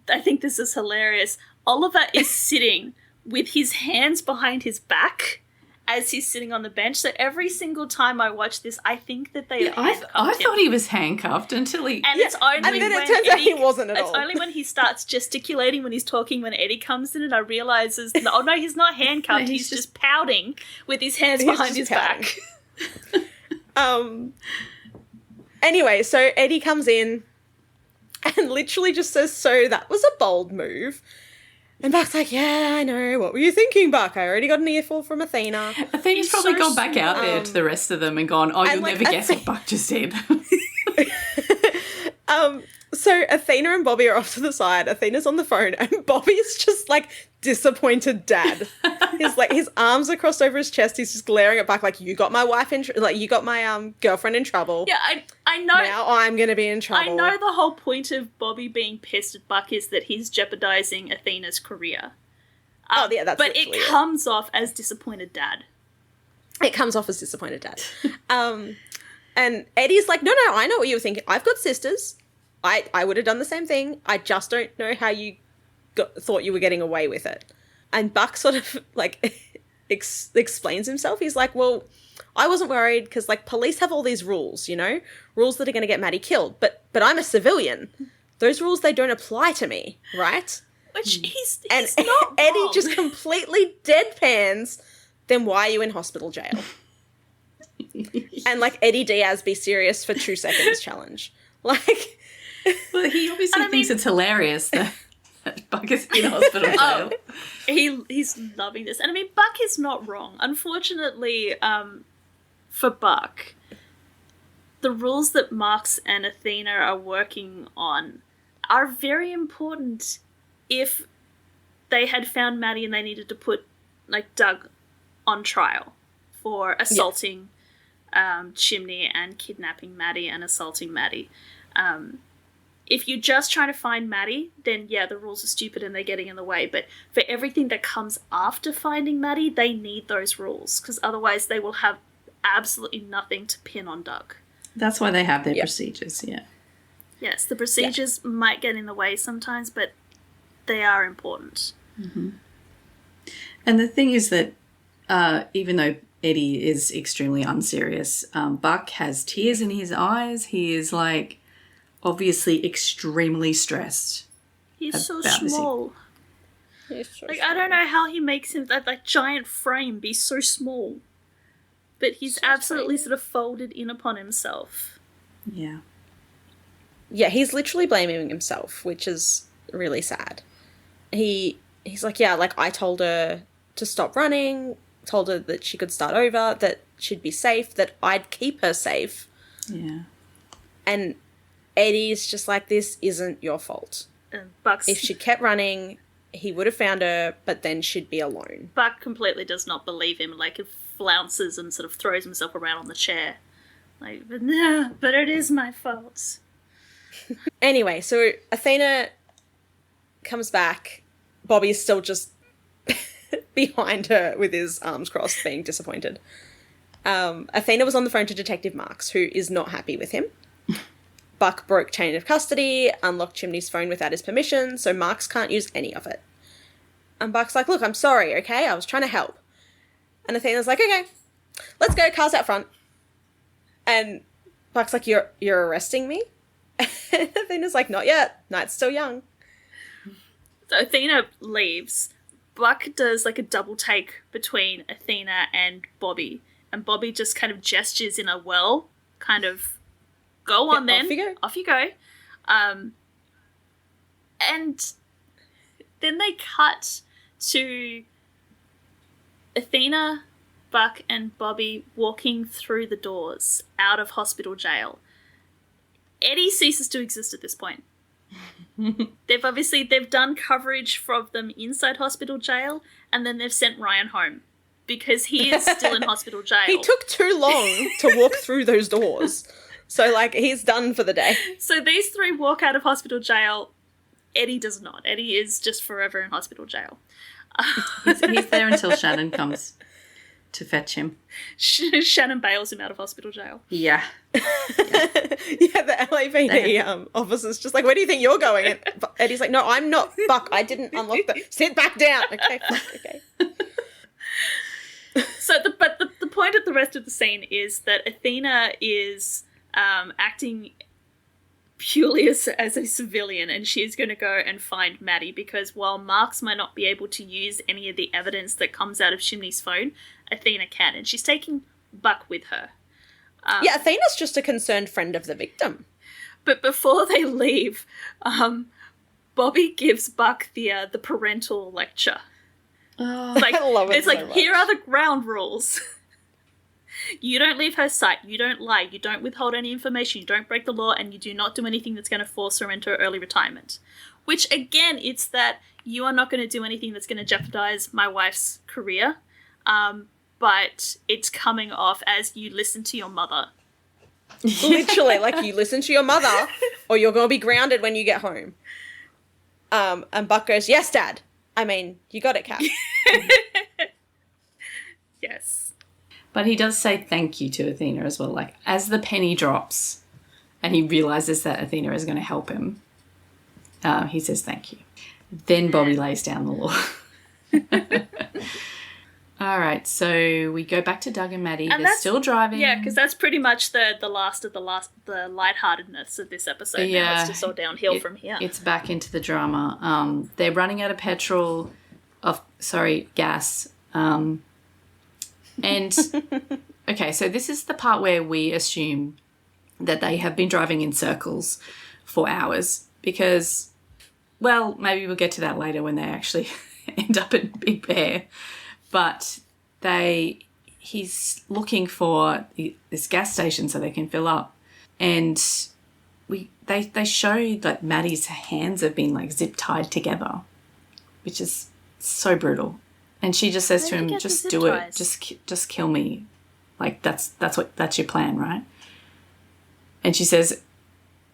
I think this is hilarious. Oliver is sitting with his hands behind his back as he's sitting on the bench. So every single time I watch this, I think that they I thought he was handcuffed until he... And it's only and then when it turns out he wasn't at all. It's only when he starts gesticulating when he's talking, when Eddie comes in, and I realises, oh no, he's not handcuffed. No, he's just pouting with his hands behind his back. Anyway, so Eddie comes in, and literally just says, so that was a bold move. And Buck's like, yeah, I know. What were you thinking, Buck? I already got an earful from Athena. Athena's probably gone back out there to the rest of them and gone, oh, you'll never guess what Buck just said. So Athena and Bobby are off to the side. Athena's on the phone, and Bobby's just like disappointed dad. He's like, his arms are crossed over his chest. He's just glaring at Buck like, you got my wife in, you got my girlfriend in trouble. Yeah, I know. Now I'm gonna be in trouble. I know the whole point of Bobby being pissed at Buck is that he's jeopardizing Athena's career. Yeah, that's. But it comes off as disappointed dad. It comes off as disappointed dad. And Eddie's like, no, I know what you were thinking. I've got sisters. I would have done the same thing. I just don't know how you thought you were getting away with it. And Buck sort of, like, explains himself. He's like, well, I wasn't worried because, like, police have all these rules, you know? Rules that are going to get Maddie killed. But I'm a civilian. Those rules, they don't apply to me, right? Which he's and not wrong. Eddie just completely deadpans, then why are you in hospital jail? And, like, Eddie Diaz be serious for 2 seconds challenge. Like... Well, he obviously thinks it's hilarious that Buck is in hospital jail. He's loving this. And I mean, Buck is not wrong. Unfortunately, for Buck, the rules that Marks and Athena are working on are very important if they had found Maddie and they needed to put, like, Doug on trial for assaulting Chimney and kidnapping Maddie and assaulting Maddie. If you're just trying to find Maddie, then yeah, the rules are stupid and they're getting in the way. But for everything that comes after finding Maddie, they need those rules because otherwise they will have absolutely nothing to pin on Doug. That's why they have their procedures, yeah. Yes, the procedures might get in the way sometimes, but they are important. Mm-hmm. And the thing is that even though Eddie is extremely unserious, Buck has tears in his eyes. He is, like, obviously extremely stressed. He's so small. Like, I don't know how he makes him that, like, giant frame be so small. But he's absolutely sort of folded in upon himself. Yeah. Yeah, he's literally blaming himself, which is really sad. He's like, yeah, like, I told her to stop running, told her that she could start over, that she'd be safe, that I'd keep her safe. Yeah. And Eddie's just like, this isn't your fault. If she kept running, he would have found her, but then she'd be alone. Buck completely does not believe him. Like, he flounces and sort of throws himself around on the chair. Like, but no, but it is my fault. Anyway, so Athena comes back. Bobby's still just behind her with his arms crossed, being disappointed. Athena was on the phone to Detective Marks, who is not happy with him. Buck broke chain of custody, unlocked Chimney's phone without his permission, so Marks can't use any of it. And Buck's like, look, I'm sorry, okay? I was trying to help. And Athena's like, okay, let's go, car's out front. And Buck's like, you're arresting me? And Athena's like, not yet. Night's still young. So Athena leaves. Buck does, like, a double take between Athena and Bobby. And Bobby just kind of gestures in a well, kind of, go on then. Off you go. And then they cut to Athena, Buck, and Bobby walking through the doors out of hospital jail. Eddie ceases to exist at this point. They've done coverage from them inside hospital jail, and then they've sent Ryan home because he is still in hospital jail. He took too long to walk through those doors. So, like, he's done for the day. So these three walk out of hospital jail. Eddie does not. Eddie is just forever in hospital jail. He's there until Shannon comes to fetch him. Shannon bails him out of hospital jail. Yeah. Yeah, the LAPD officer's just like, where do you think you're going? And Eddie's like, no, I'm not. Buck, I didn't unlock the... Sit back down. Okay, fuck, okay. So, the point of the rest of the scene is that Athena is acting purely as a civilian, and she is going to go and find Maddie, because while Marks might not be able to use any of the evidence that comes out of Chimney's phone, Athena can, and she's taking Buck with her. Yeah, Athena's just a concerned friend of the victim. But before they leave, Bobby gives Buck the parental lecture. Oh, Like, I love it it's so like, much. here are the ground rules. You don't leave her sight, you don't lie, you don't withhold any information, you don't break the law, and you do not do anything that's going to force her into early retirement. Which, again, it's that you are not going to do anything that's going to jeopardize my wife's career, but it's coming off as you listen to your mother. Literally, like, you listen to your mother or you're going to be grounded when you get home. And Buck goes, yes, Dad. I mean, you got it, Cap. Yes. but he does say thank you to Athena as well. Like, as the penny drops and he realizes that Athena is going to help him, he says thank you. Then Bobby lays down the law. All right, so we go back to Doug and Maddie. And They're still driving. Yeah, because that's pretty much the last of the lightheartedness of this episode. Yeah. Now it's just all downhill from here. It's back into the drama. They're running out of gas. And, okay, so this is the part where we assume that they have been driving in circles for hours because, well, maybe we'll get to that later when they actually end up in Big Bear. But he's looking for this gas station so they can fill up. And they show that Maddie's hands have been like zip tied together, which is so brutal. And she just says to him, just do it. Just kill me. Like that's your plan, right? And she says,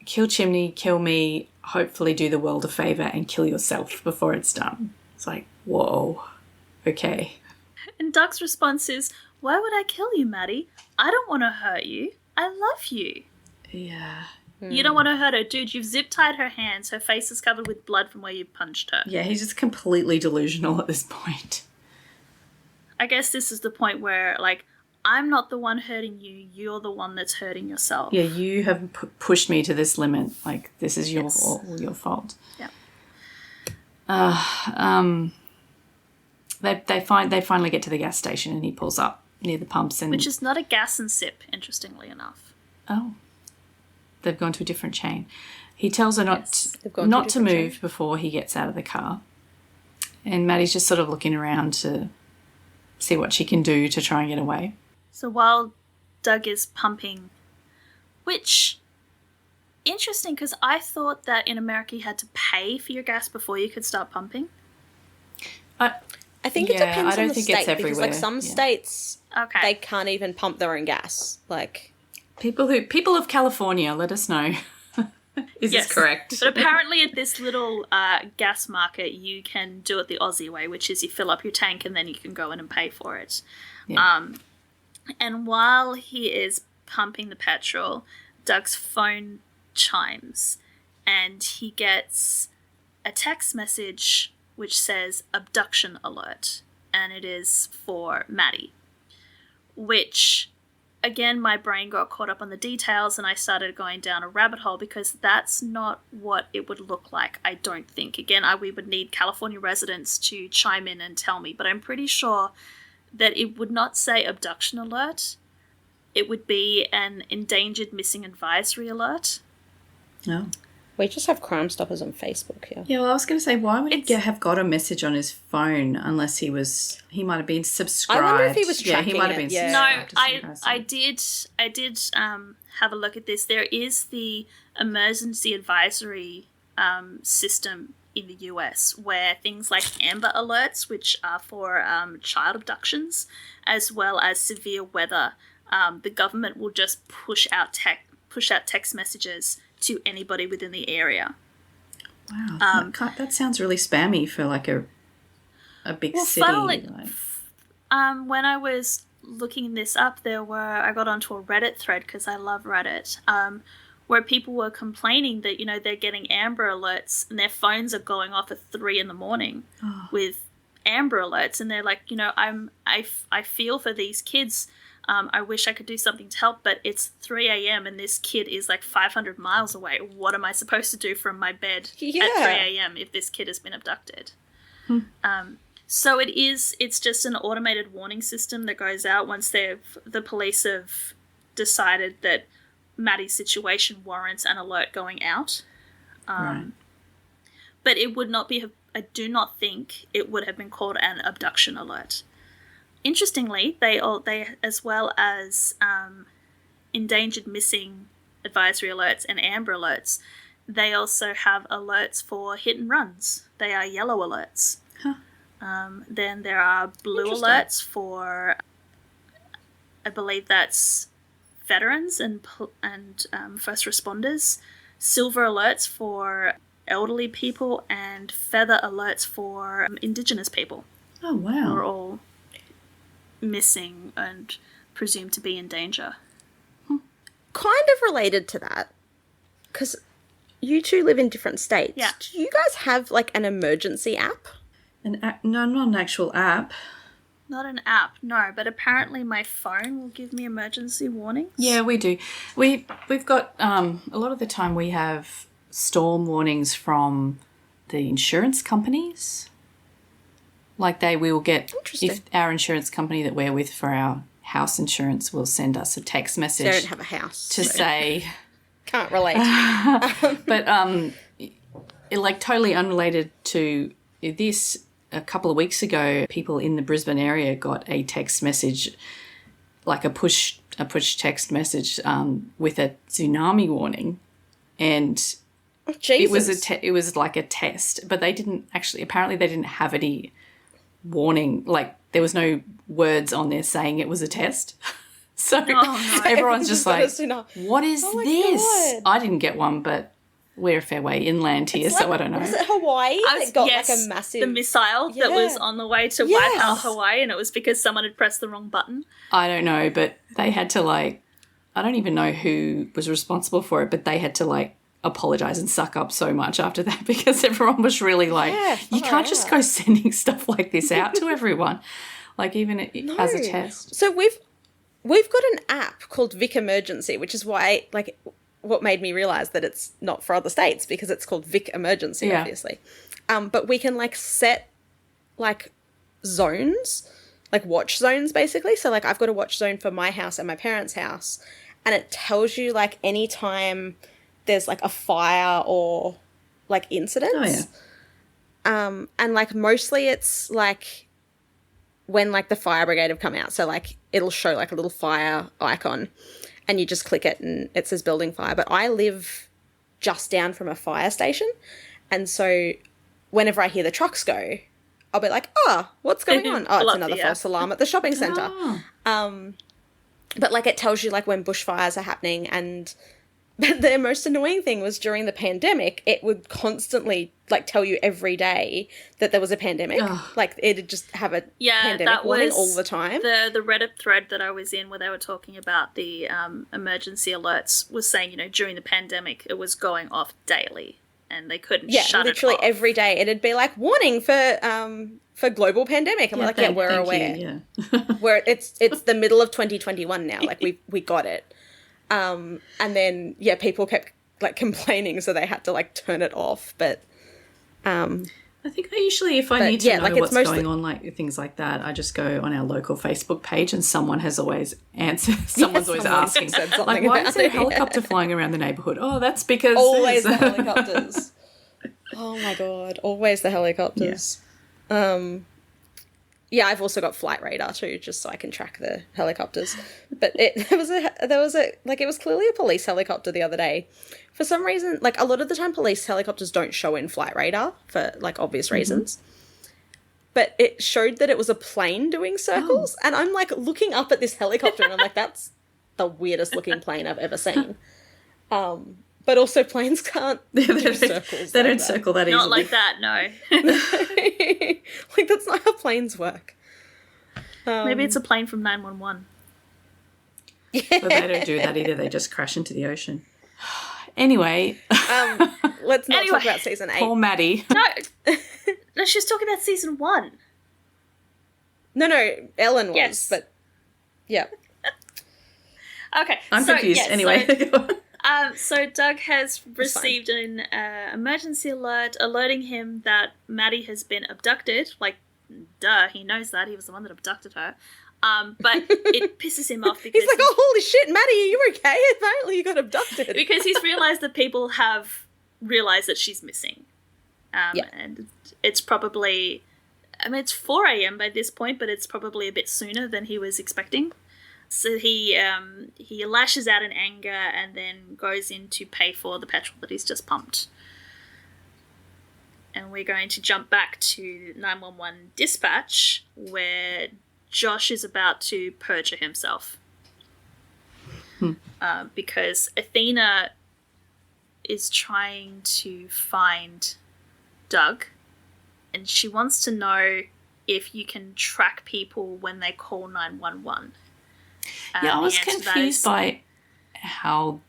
kill Chimney, kill me, hopefully do the world a favour and kill yourself before it's done. It's like, whoa, okay. And Doug's response is, why would I kill you, Maddie? I don't want to hurt you. I love you. Yeah. You don't want to hurt her. Dude, you've zip-tied her hands. Her face is covered with blood from where you punched her. Yeah, he's just completely delusional at this point. I guess this is the point where, like, I'm not the one hurting you. You're the one that's hurting yourself. Yeah, you have pushed me to this limit. Like, this is all your fault. Yeah. They finally get to the gas station and he pulls up near the pumps and Which is not a gas and sip, interestingly enough. oh, they've gone to a different chain. He tells her not to move before he gets out of the car, and Maddie's just sort of looking around to see what she can do to try and get away. So while Doug is pumping, which, interesting, because I thought that in America you had to pay for your gas before you could start pumping. I think it depends I don't on the think state it's everywhere. because, like, some states, Okay. they can't even pump their own gas. Like, People of California, let us know. Is Yes. this correct? But apparently at this little gas market, you can do it the Aussie way, which is you fill up your tank and then you can go in and pay for it. Yeah. And while he is pumping the petrol, Doug's phone chimes and he gets a text message which says abduction alert, and it is for Maddie, which, again, my brain got caught up on the details and I started going down a rabbit hole because that's not what it would look like, I don't think. Again, we would need California residents to chime in and tell me, but I'm pretty sure that it would not say abduction alert. It would be an endangered missing advisory alert. No. we just have Crime Stoppers on Facebook here. Yeah, well, I was going to say, why would he have got a message on his phone unless he might have been subscribed. I wonder if he was Yeah, he tracking might have it, been yeah. subscribed to some No, person. I did have a look at this. There is the emergency advisory system in the US where things like Amber Alerts, which are for child abductions, as well as severe weather, the government will just push out text messages to anybody within the area. Wow, that sounds really spammy for like a big city. Funnily, when I was looking this up, I got onto a Reddit thread because I love Reddit, where people were complaining that, you know, they're getting Amber Alerts and their phones are going off at 3 a.m. with Amber Alerts, and they're like, you know, I feel for these kids. I wish I could do something to help, but it's 3 a.m. and this kid is like 500 miles away. What am I supposed to do from my bed at 3 a.m. if this kid has been abducted? So it's just an automated warning system that goes out once the police have decided that Maddie's situation warrants an alert going out. Right. But it would not be, I do not think it would have been called an abduction alert. Interestingly, they as well as endangered missing advisory alerts and amber alerts, they also have alerts for hit and runs. They are yellow alerts. Huh. Then there are blue alerts for, I believe that's veterans and first responders, silver alerts for elderly people, and feather alerts for Indigenous people. Oh, Who wow. are all missing and presumed to be in danger. Kind of related to that, because you two live in different states. Yeah. Do you guys have, like, an emergency app? No, not an actual app. Not an app, no, but apparently my phone will give me emergency warnings. Yeah, we do. We've got a lot of the time we have storm warnings from the insurance companies. Like we will get, Interesting. if our insurance company that we're with for our house insurance will send us a text message. They don't have a house. to say, Can't relate. but like totally unrelated to this. A couple of weeks ago, people in the Brisbane area got a text message, like a push text message with a tsunami warning, and Jesus. it was like a test, but they didn't actually. Apparently, they didn't have any warning. Like there was no words on there saying it was a test. So everyone's just like, "What is this?" God. I didn't get one, but we're a fair way inland here, so I don't know. Was it Hawaii that got like a massive... the missile that was on the way to wipe out Hawaii, and it was because someone had pressed the wrong button. I don't know, but they had to I don't even know who was responsible for it, but they had to apologise and suck up so much after that because everyone was really you can't just go sending stuff like this out to everyone, even as a test. So we've got an app called Vic Emergency, which is why what made me realise that it's not for other states because it's called Vic Emergency, obviously. But we can set zones, watch zones basically. So I've got a watch zone for my house and my parents' house, and it tells you any time there's a fire or incidents. Oh, yeah. And mostly it's when the fire brigade have come out. So it'll show a little fire icon, and you just click it and it says building fire. But I live just down from a fire station, and so whenever I hear the trucks go, I'll be like, what's going on? Oh, it's another false alarm at the shopping centre. Oh. But it tells you when bushfires are happening. And the most annoying thing was during the pandemic, it would constantly tell you every day that there was a pandemic. It'd just have a pandemic warning all the time. The Reddit thread that I was in where they were talking about the emergency alerts was saying, during the pandemic it was going off daily and they couldn't shut it off. Yeah, literally every day it'd be warning for global pandemic. And we're aware. Where it's the middle of 2021 now. We got it. And then, people kept, complaining, so they had to, turn it off. But, I think usually if I need to know what's going on, things like that, I just go on our local Facebook page and someone has always answered. Someone's always asking, why is there a helicopter flying around the neighbourhood? Oh, that's because... Always the helicopters. Oh, my God. Always the helicopters. Yeah, I've also got flight radar too, just so I can track the helicopters. But it was clearly a police helicopter the other day. For some reason, a lot of the time police helicopters don't show in flight radar for obvious reasons. But it showed that it was a plane doing circles, and I'm looking up at this helicopter and I'm that's the weirdest looking plane I've ever seen. But also planes can't do circles. They don't circle that easily. Not like that, no. That's not how planes work. Maybe it's a plane from 911. Yeah. But they don't do that either. They just crash into the ocean. Anyway. Let's not talk about season 8. Poor Maddie. No, she was talking about season 1. No, Ellen was. Yes. But, yeah. Okay. I'm confused. Anyway. So Doug has received an emergency alert alerting him that Maddie has been abducted, duh, he knows that. He was the one that abducted her. But it pisses him off because he's like, oh, holy shit, Maddie, are you okay? Apparently you got abducted. because he's realised that people have realised that she's missing. And it's probably, I mean, it's 4 a.m. by this point, but it's probably a bit sooner than he was expecting. So he lashes out in anger and then goes in to pay for the petrol that he's just pumped. And we're going to jump back to 911 dispatch, where Josh is about to perjure himself. Because Athena is trying to find Doug, and she wants to know if you can track people when they call 911. I was confused by how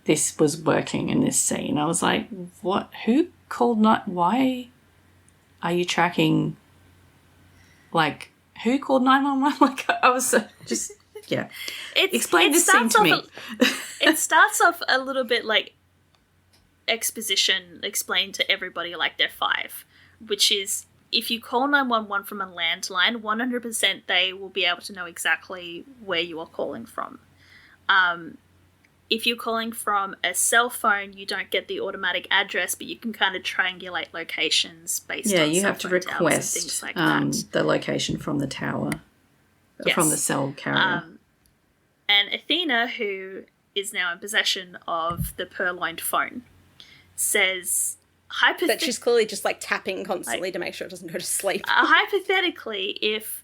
this was working in this scene. I was like, what? Who called why are you tracking, like, who called 911? Like, I was just, yeah. Explain this scene to me. It starts off a little bit like exposition explained to everybody like they're 5, which is if you call 911 from a landline, 100% they will be able to know exactly where you are calling from. If you're calling from a cell phone, you don't get the automatic address, but you can kind of triangulate locations based on you cell have to phone towers request and things like that. the location from the tower, from the cell carrier. And Athena, who is now in possession of the purloined phone, says that she's clearly just like tapping constantly to make sure it doesn't go to sleep. Hypothetically, if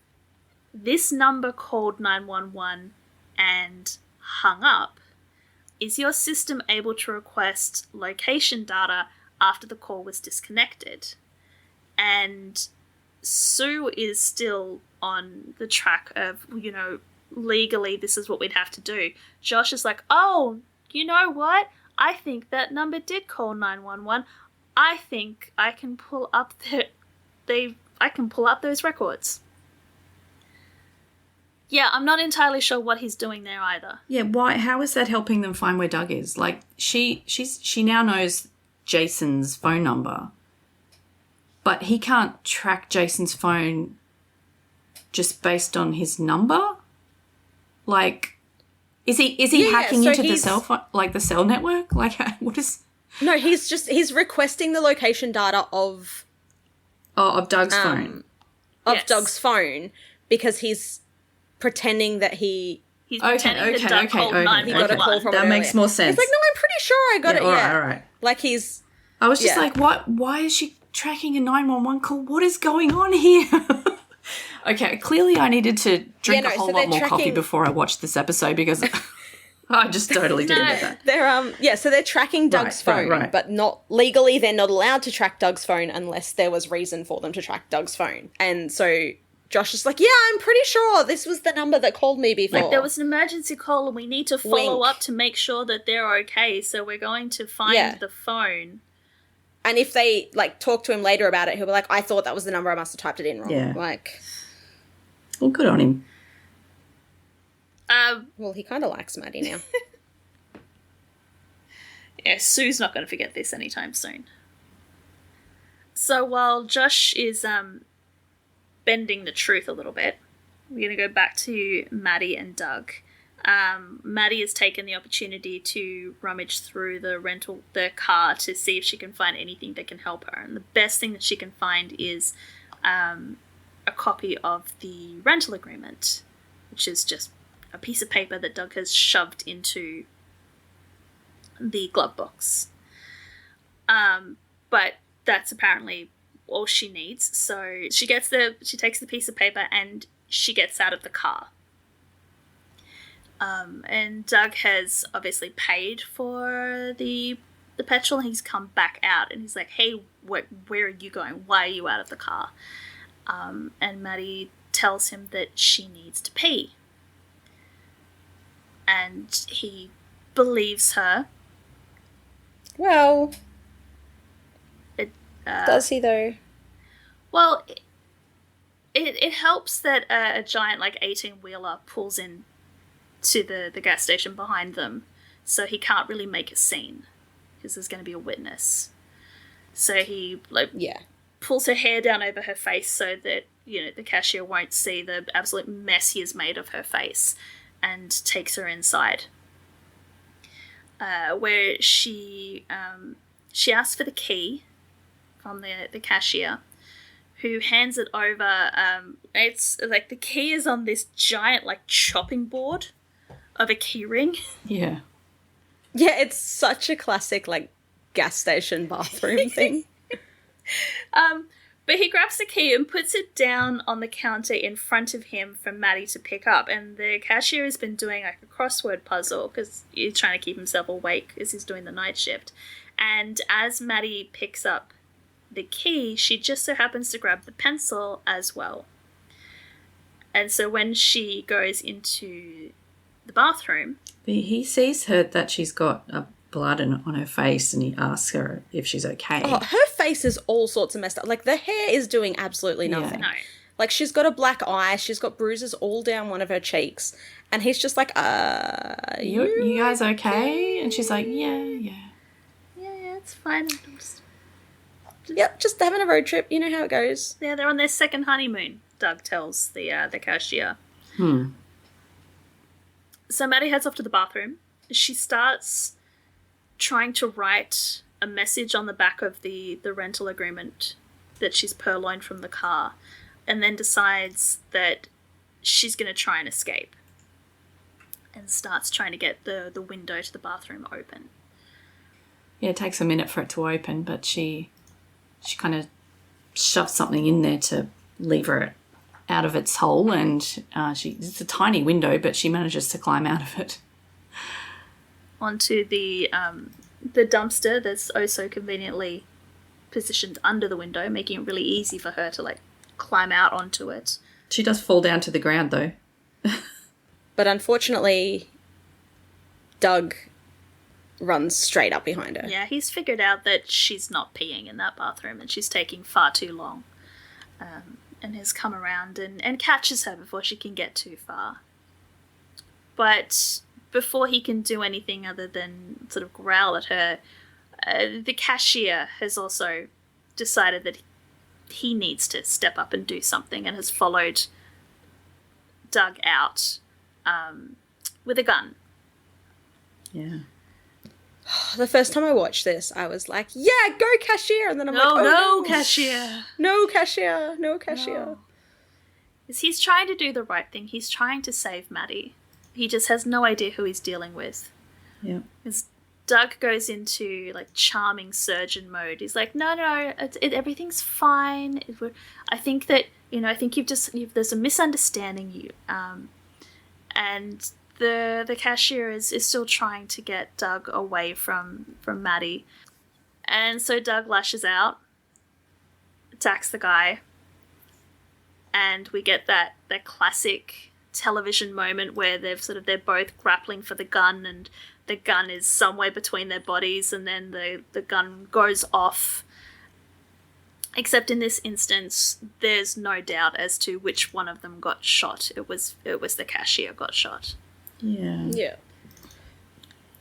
this number called 911 and hung up, is your system able to request location data after the call was disconnected? And Sue is still on the track of, legally this is what we'd have to do. Josh is like, oh, you know what? I think that number did call 911. I think I can pull up those records. Yeah, I'm not entirely sure what he's doing there either. Yeah, why? How is that helping them find where Doug is? Like, she now knows Jason's phone number, but he can't track Jason's phone just based on his number. Like, is he hacking into the cell phone, like the cell network? Like, what is? No, he's requesting the location data of Doug's phone. Doug's phone, because he's pretending that he's pretending that Doug called 911. He got a call from that makes more sense. He's like, no, I'm pretty sure I got it. All right. Like he's. I was just like, what? Why is she tracking a 911 call? What is going on here? Okay, clearly I needed to drink a whole lot more coffee before I watched this episode because I just totally didn't get that. So they're tracking Doug's phone, but not legally. They're not allowed to track Doug's phone unless there was reason for them to track Doug's phone. And so Josh is like, yeah, I'm pretty sure this was the number that called me before. Like, there was an emergency call and we need to follow up to make sure that they're okay. So we're going to find the phone. And if they, like, talk to him later about it, he'll be like, I thought that was the number. I must have typed it in wrong. Yeah. Like, well, good on him. Well, he kind of likes Maddie now. Yeah, Sue's not going to forget this anytime soon. So while Josh is bending the truth a little bit, we're going to go back to Maddie and Doug. Maddie has taken the opportunity to rummage through the car to see if she can find anything that can help her. And the best thing that she can find is a copy of the rental agreement, which is just a piece of paper that Doug has shoved into the glove box. But that's apparently all she needs. So she takes the piece of paper and she gets out of the car. And Doug has obviously paid for the petrol. He's come back out and he's like, hey, where are you going? Why are you out of the car? And Maddie tells him that she needs to pee. And he believes her. Well, does he though? Well, it helps that a giant, like, 18-wheeler pulls in to the gas station behind them, so he can't really make a scene because there's going to be a witness. So he pulls her hair down over her face so that, the cashier won't see the absolute mess he has made of her face, and takes her inside. Where she asks for the key from the cashier, who hands it over. It's like the key is on this giant chopping board of a key ring. Yeah. Yeah, it's such a classic gas station bathroom thing. But he grabs the key and puts it down on the counter in front of him for Maddie to pick up. And the cashier has been doing a crossword puzzle because he's trying to keep himself awake as he's doing the night shift. And as Maddie picks up the key, she just so happens to grab the pencil as well. And so when she goes into the bathroom, He sees that she's got blood on her face, and he asks her if she's okay. Oh, her face is all sorts of messed up. The hair is doing absolutely nothing. no. She's got a black eye. She's got bruises all down one of her cheeks. And he's just like, You guys okay? And she's like, yeah. Yeah, it's fine. Yep, just having a road trip. You know how it goes. Yeah, they're on their second honeymoon, Doug tells the cashier. So Maddie heads off to the bathroom. She starts trying to write a message on the back of the rental agreement that she's purloined from the car, and then decides that she's going to try and escape, and starts trying to get the window to the bathroom open. Yeah, it takes a minute for it to open, but she kind of shoves something in there to lever it out of its hole, and it's a tiny window, but she manages to climb out of it. Onto the dumpster that's oh so conveniently positioned under the window, making it really easy for her to climb out onto it. She does fall down to the ground though. But unfortunately, Doug runs straight up behind her. Yeah, he's figured out that she's not peeing in that bathroom and she's taking far too long, and has come around and catches her before she can get too far. But before he can do anything other than sort of growl at her, the cashier has also decided that he needs to step up and do something, and has followed Doug out with a gun. Yeah. The first time I watched this, I was like, yeah, go cashier. And then I'm No, cashier. No cashier. No cashier. No. He's trying to do the right thing. He's trying to save Maddie. He just has no idea who he's dealing with. Yeah. Because Doug goes into charming surgeon mode. He's like, no, everything's fine. I think that I think there's a misunderstanding. And the cashier is still trying to get Doug away from Maddie, and so Doug lashes out, attacks the guy, and we get that classic television moment where they're both grappling for the gun, and the gun is somewhere between their bodies, and then the gun goes off. Except in this instance, there's no doubt as to which one of them got shot. It was the cashier got shot. Yeah. Yeah.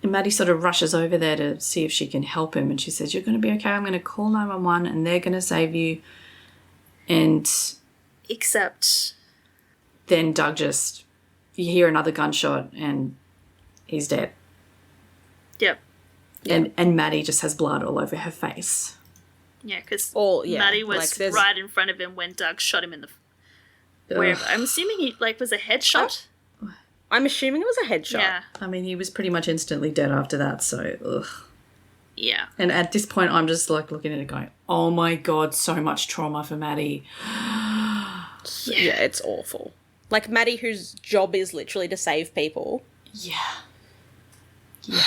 And Maddie sort of rushes over there to see if she can help him, and she says, "You're going to be okay. I'm going to call 911 and they're going to save you." And Except then Doug you hear another gunshot and he's dead. Yep. And Maddie just has blood all over her face. Yeah, because Yeah, Maddie was right in front of him when Doug shot him in the... Wherever. I'm assuming he, was a headshot. Oh. I'm assuming it was a headshot. Yeah. I mean, he was pretty much instantly dead after that, so ugh. Yeah. And at this point, I'm just looking at it going, oh my God, so much trauma for Maddie. Yeah, it's awful. Maddie, whose job is literally to save people. Yeah. Yeah.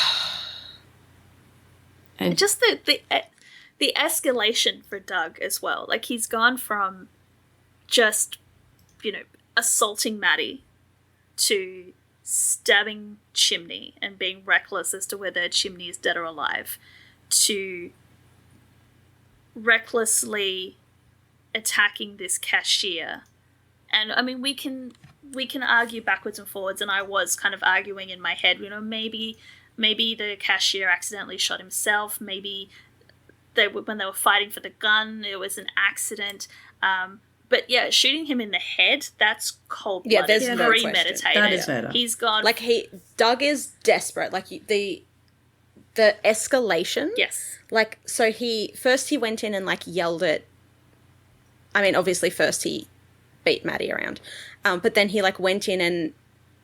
And Just the escalation for Doug as well. He's gone from just, assaulting Maddie to stabbing Chimney and being reckless as to whether Chimney is dead or alive, to recklessly attacking this cashier. And I mean, we can argue backwards and forwards, and I was kind of arguing in my head, maybe the cashier accidentally shot himself, maybe when they were fighting for the gun, it was an accident. But yeah, shooting him in the head, that's cold-blooded. Yeah, there's no question. Premeditated. That is better. He's gone... Like, Doug is desperate. Like, the escalation. Yes. Like, so he went in and, like, yelled at... I mean, obviously, first he beat Maddie around. But then he, like, went in and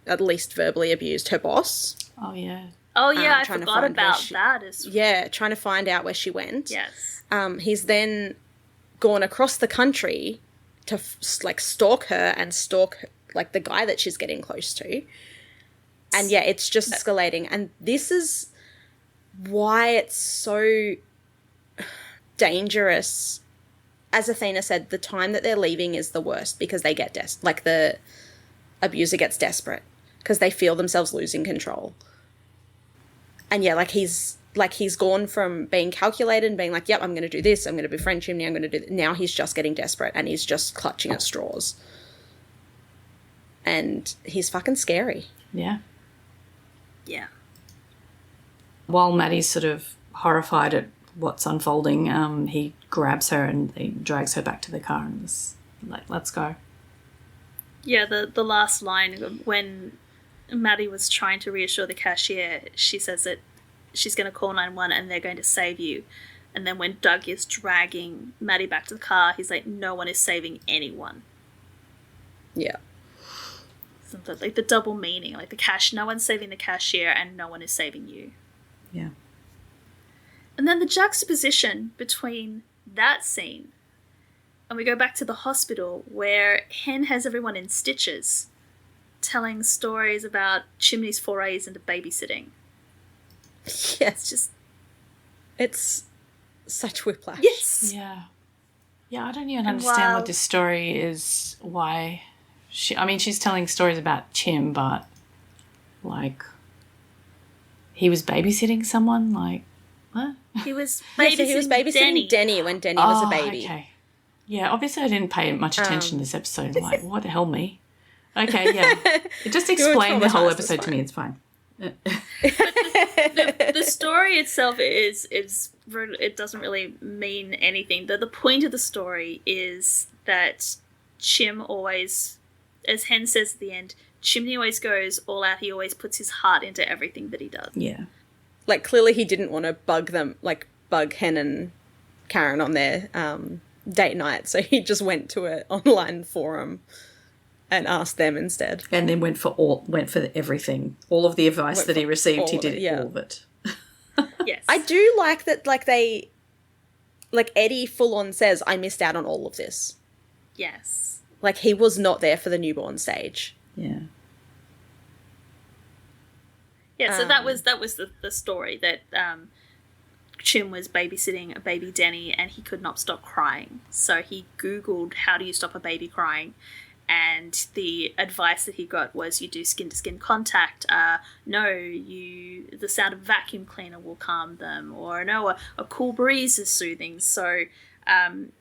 at least verbally abused her boss. Oh, yeah. Oh, yeah, I forgot about that. Yeah, trying to find out where she went. Yes. He's then gone across the country to, like, stalk her and stalk, like, the guy that she's getting close to. And, yeah, it's just escalating. And this is why it's so dangerous. As Athena said, the time that they're leaving is the worst because they get like, the abuser gets desperate because they feel themselves losing control. And yeah, he's gone from being calculated and being like, yep, I'm going to do this, I'm going to befriend him, now I'm going to do that. Now he's just getting desperate and he's just clutching at straws. And he's fucking scary. Yeah. Yeah. While Maddie's sort of horrified at what's unfolding, he grabs her and he drags her back to the car and is like, let's go. Yeah, the last line, when Maddie was trying to reassure the cashier, she says that she's going to call 911 and they're going to save you. And then when Doug is dragging Maddie back to the car, he's like, no one is saving anyone. Yeah. Something like the double meaning, like no one's saving the cashier and no one is saving you. Yeah. And then the juxtaposition between that scene and we go back to the hospital where Hen has everyone in stitches telling stories about Chimney's forays into babysitting. Yeah, it's such whiplash. Yes. Yeah. Yeah, I don't even understand what this story is, why she's telling stories about Chim, but, like, he was babysitting someone, like, what? He was babysitting Denny when Denny was a baby. Okay. Yeah, obviously I didn't pay much attention to this episode. I'm like, what the hell, me? Okay, yeah. It just explained the whole episode to me. It's fine. The story itself is it doesn't really mean anything. The point of the story is that Chim always, as Hen says at the end, Chimney always goes all out. He always puts his heart into everything that he does. Yeah. Like, clearly he didn't want to bug Hen and Karen on their date night, so he just went to an online forum and asked them instead. And then went for everything. All of the advice that he received, he did all of it. Yes. I do like that, Eddie full on says, I missed out on all of this. Yes. Like, he was not there for the newborn stage. Yeah. Yeah, so that was the story, that Chim was babysitting a baby Denny and he could not stop crying. So he Googled, how do you stop a baby crying? And the advice that he got was, you do skin-to-skin contact. The sound of vacuum cleaner will calm them. Or no, a cool breeze is soothing. So Karen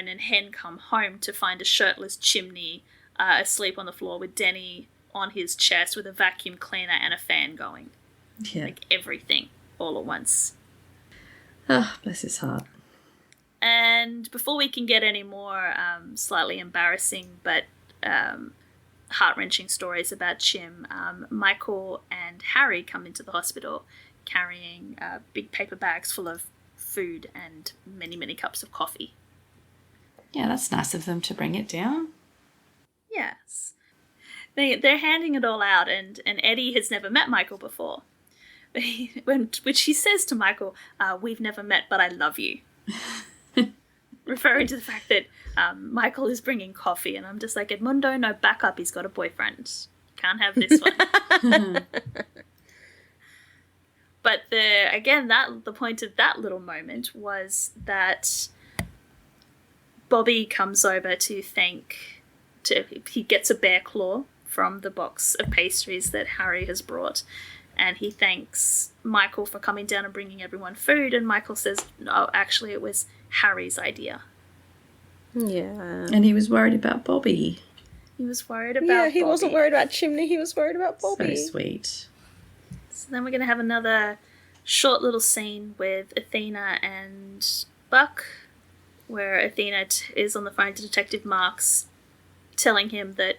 and Hen come home to find a shirtless Chimney asleep on the floor with Denny on his chest with a vacuum cleaner and a fan going. Yeah. Like, everything all at once. Ah, bless his heart. And before we can get any more slightly embarrassing but heart-wrenching stories about Chim, Michael and Harry come into the hospital carrying big paper bags full of food and many, many cups of coffee. Yeah, that's nice of them to bring it down. Yes. They're handing it all out, and Eddie has never met Michael before. Which he says to Michael, we've never met, but I love you. Referring to the fact that Michael is bringing coffee, and I'm just like, Edmundo, no, back up, he's got a boyfriend. Can't have this one. But the point of that little moment was that Bobby comes over he gets a bear claw from the box of pastries that Harry has brought, and he thanks Michael for coming down and bringing everyone food, and Michael says, no, actually it was Harry's idea. Yeah. And he was worried about Bobby. He was worried about Bobby. Yeah, he wasn't worried about Chimney, he was worried about Bobby. So sweet. So then we're going to have another short little scene with Athena and Buck, where Athena is on the phone to Detective Marks, telling him that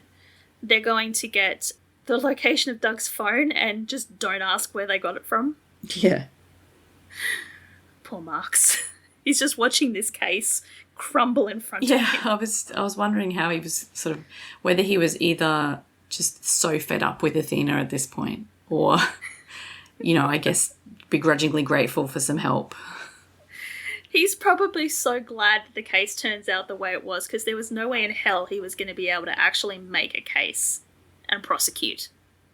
they're going to get the location of Doug's phone and just don't ask where they got it from. Yeah. Poor Marks. He's just watching this case crumble in front of him. Yeah, I was wondering how he was sort of, whether he was either just so fed up with Athena at this point or, I guess begrudgingly grateful for some help. He's probably so glad that the case turns out the way it was, because there was no way in hell he was going to be able to actually make a case and prosecute.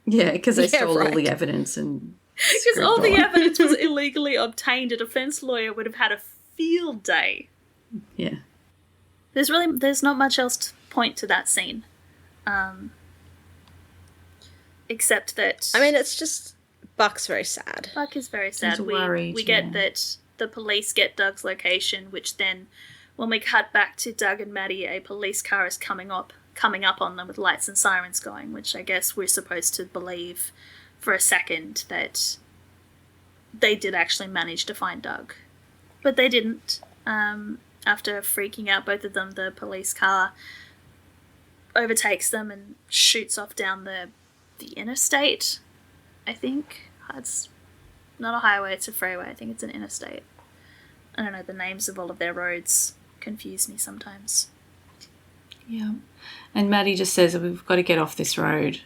Yeah, because they stole all the evidence and... Because all the evidence was illegally obtained. A defense lawyer would have had a field day. Yeah. There's not much else to point to that scene. Except that... I mean, it's just... Buck's very sad. Buck is very sad. He's worried, we get that the police get Doug's location, which then, when we cut back to Doug and Maddie, a police car is coming up on them with lights and sirens going, which I guess we're supposed to believe for a second that they did actually manage to find Doug. But they didn't. After freaking out, both of them, the police car overtakes them and shoots off down the interstate, I think. It's not a highway, it's a freeway. I think it's an interstate. I don't know, the names of all of their roads confuse me sometimes. Yeah. And Maddie just says, we've got to get off this road.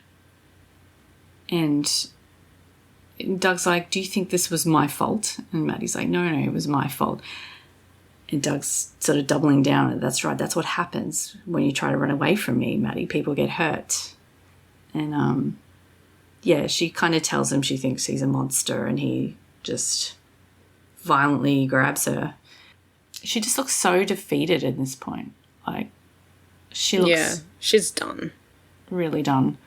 And Doug's like, do you think this was my fault? And Maddie's like, no, it was my fault. And Doug's sort of doubling down. That's right, that's what happens when you try to run away from me, Maddie. People get hurt. And, she kind of tells him she thinks he's a monster, and he just violently grabs her. She just looks so defeated at this point. Like, she looks... Yeah, she's done. Really done.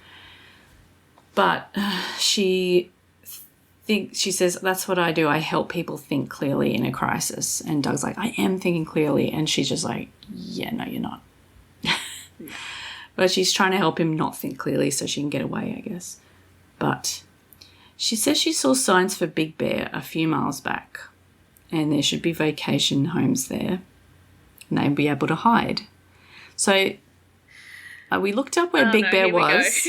But she says, that's what I do. I help people think clearly in a crisis. And Doug's like, I am thinking clearly. And she's just like, yeah, no, you're not. But she's trying to help him not think clearly so she can get away, I guess. But she says she saw signs for Big Bear a few miles back, and there should be vacation homes there, and they'd be able to hide. So we looked up where Big Bear was,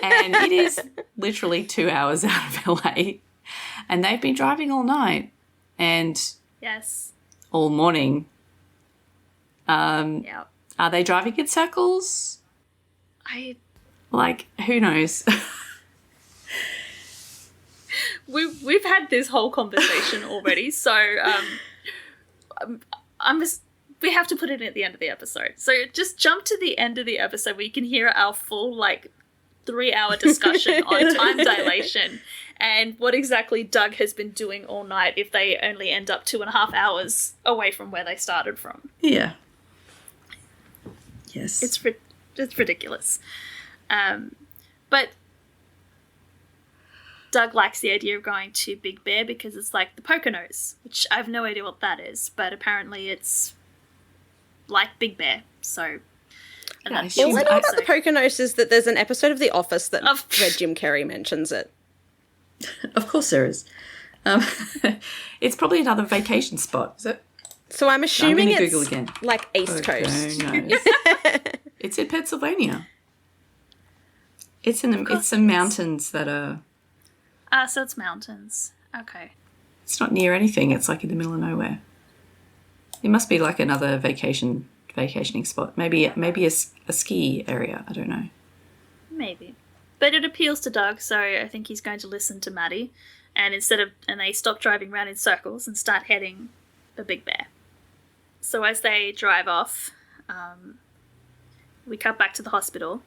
and it is literally 2 hours out of LA, and they've been driving all night and all morning. Yeah. Are they driving in circles? Who knows? We've had this whole conversation already, so we have to put it at the end of the episode. So just jump to the end of the episode where you can hear our full 3-hour discussion on time dilation and what exactly Doug has been doing all night if they only end up 2.5 hours away from where they started from. Yeah. Yes. It's ridiculous. But Doug likes the idea of going to Big Bear because it's like the Poconos, which I have no idea what that is, but apparently it's like Big Bear. So, all I know about the Poconos is that there's an episode of The Office where Jim Carrey mentions it. Of course there is. It's probably another vacation spot, is it? So I'm assuming it's Google again. Like East Coast. It's in Pennsylvania. It's some mountains that are... so it's mountains. Okay. It's not near anything. It's in the middle of nowhere. It must be another vacationing spot. Maybe a ski area. I don't know. Maybe. But it appeals to Doug, so I think he's going to listen to Maddie. And they stop driving around in circles and start heading for Big Bear. So as they drive off, we cut back to the hospital.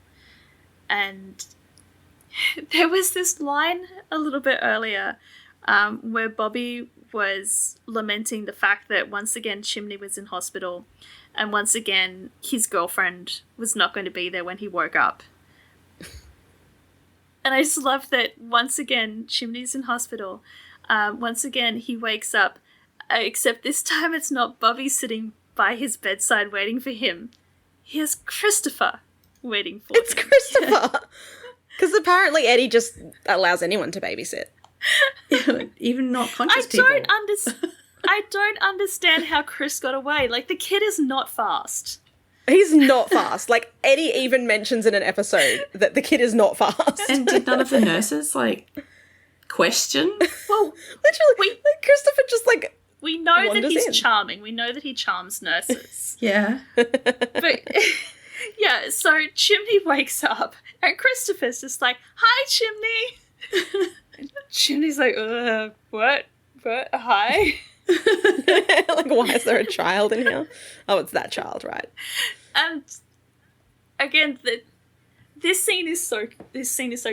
And there was this line a little bit earlier where Bobby was lamenting the fact that once again Chimney was in hospital and once again his girlfriend was not going to be there when he woke up. And I just love that once again Chimney's in hospital. Once again he wakes up, except this time it's not Bobby sitting by his bedside waiting for him. Here's Christopher waiting for him. It's Christopher! Because apparently Eddie just allows anyone to babysit. Even not I conscious people. I don't understand how Chris got away. Like, the kid is not fast. He's not fast. Like, Eddie even mentions in an episode that the kid is not fast. And did none of the nurses, like, question? Well, literally, like, Christopher just, like, we know that wanders he's in. charming. We know that he charms nurses. Yeah. But, yeah, so Chimney wakes up and Christopher's just like, "Hi, Chimney." And Chimney's like, what? Hi? like, why is there a child in here? Oh, it's that child, right? And again, this scene is so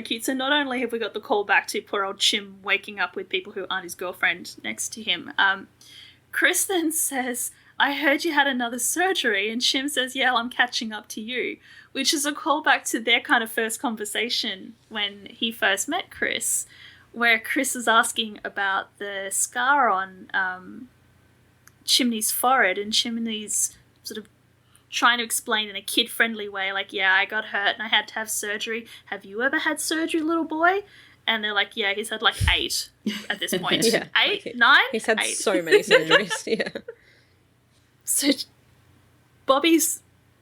cute. So not only have we got the call back to poor old Chim waking up with people who aren't his girlfriend next to him, Chris then says, "I heard you had another surgery," and Chim says, "Yeah, I'm catching up to you," which is a callback to their kind of first conversation when he first met Chris, where Chris is asking about the scar on Chimney's forehead, and Chimney's sort of trying to explain in a kid-friendly way, like, "Yeah, I got hurt and I had to have surgery. Have you ever had surgery, little boy?" And they're like, "Yeah, he's had like 8 at this point." Yeah. 8? 9? He's had 8. so many surgeries, yeah. So Bobby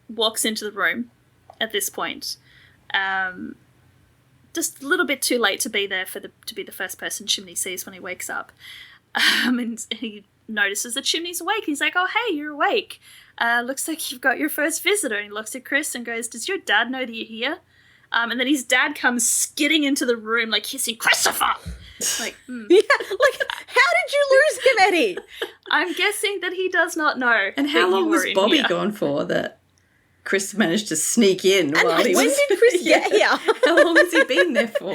walks into the room at this point. Just a little bit too late to be there to be the first person Chimney sees when he wakes up. And he notices that Chimney's awake. He's like, "Oh, hey, you're awake. Looks like you've got your first visitor." And he looks at Chris and goes, "Does your dad know that you're here?" And then his dad comes skidding into the room, like hissing, "Christopher!" Like, Yeah, like, how did you lose him, Eddie? I'm guessing that he does not know. And how that long you was were in Bobby here. gone for that Chris managed to sneak in And while he when was... did Chris get here? How long has he been there for?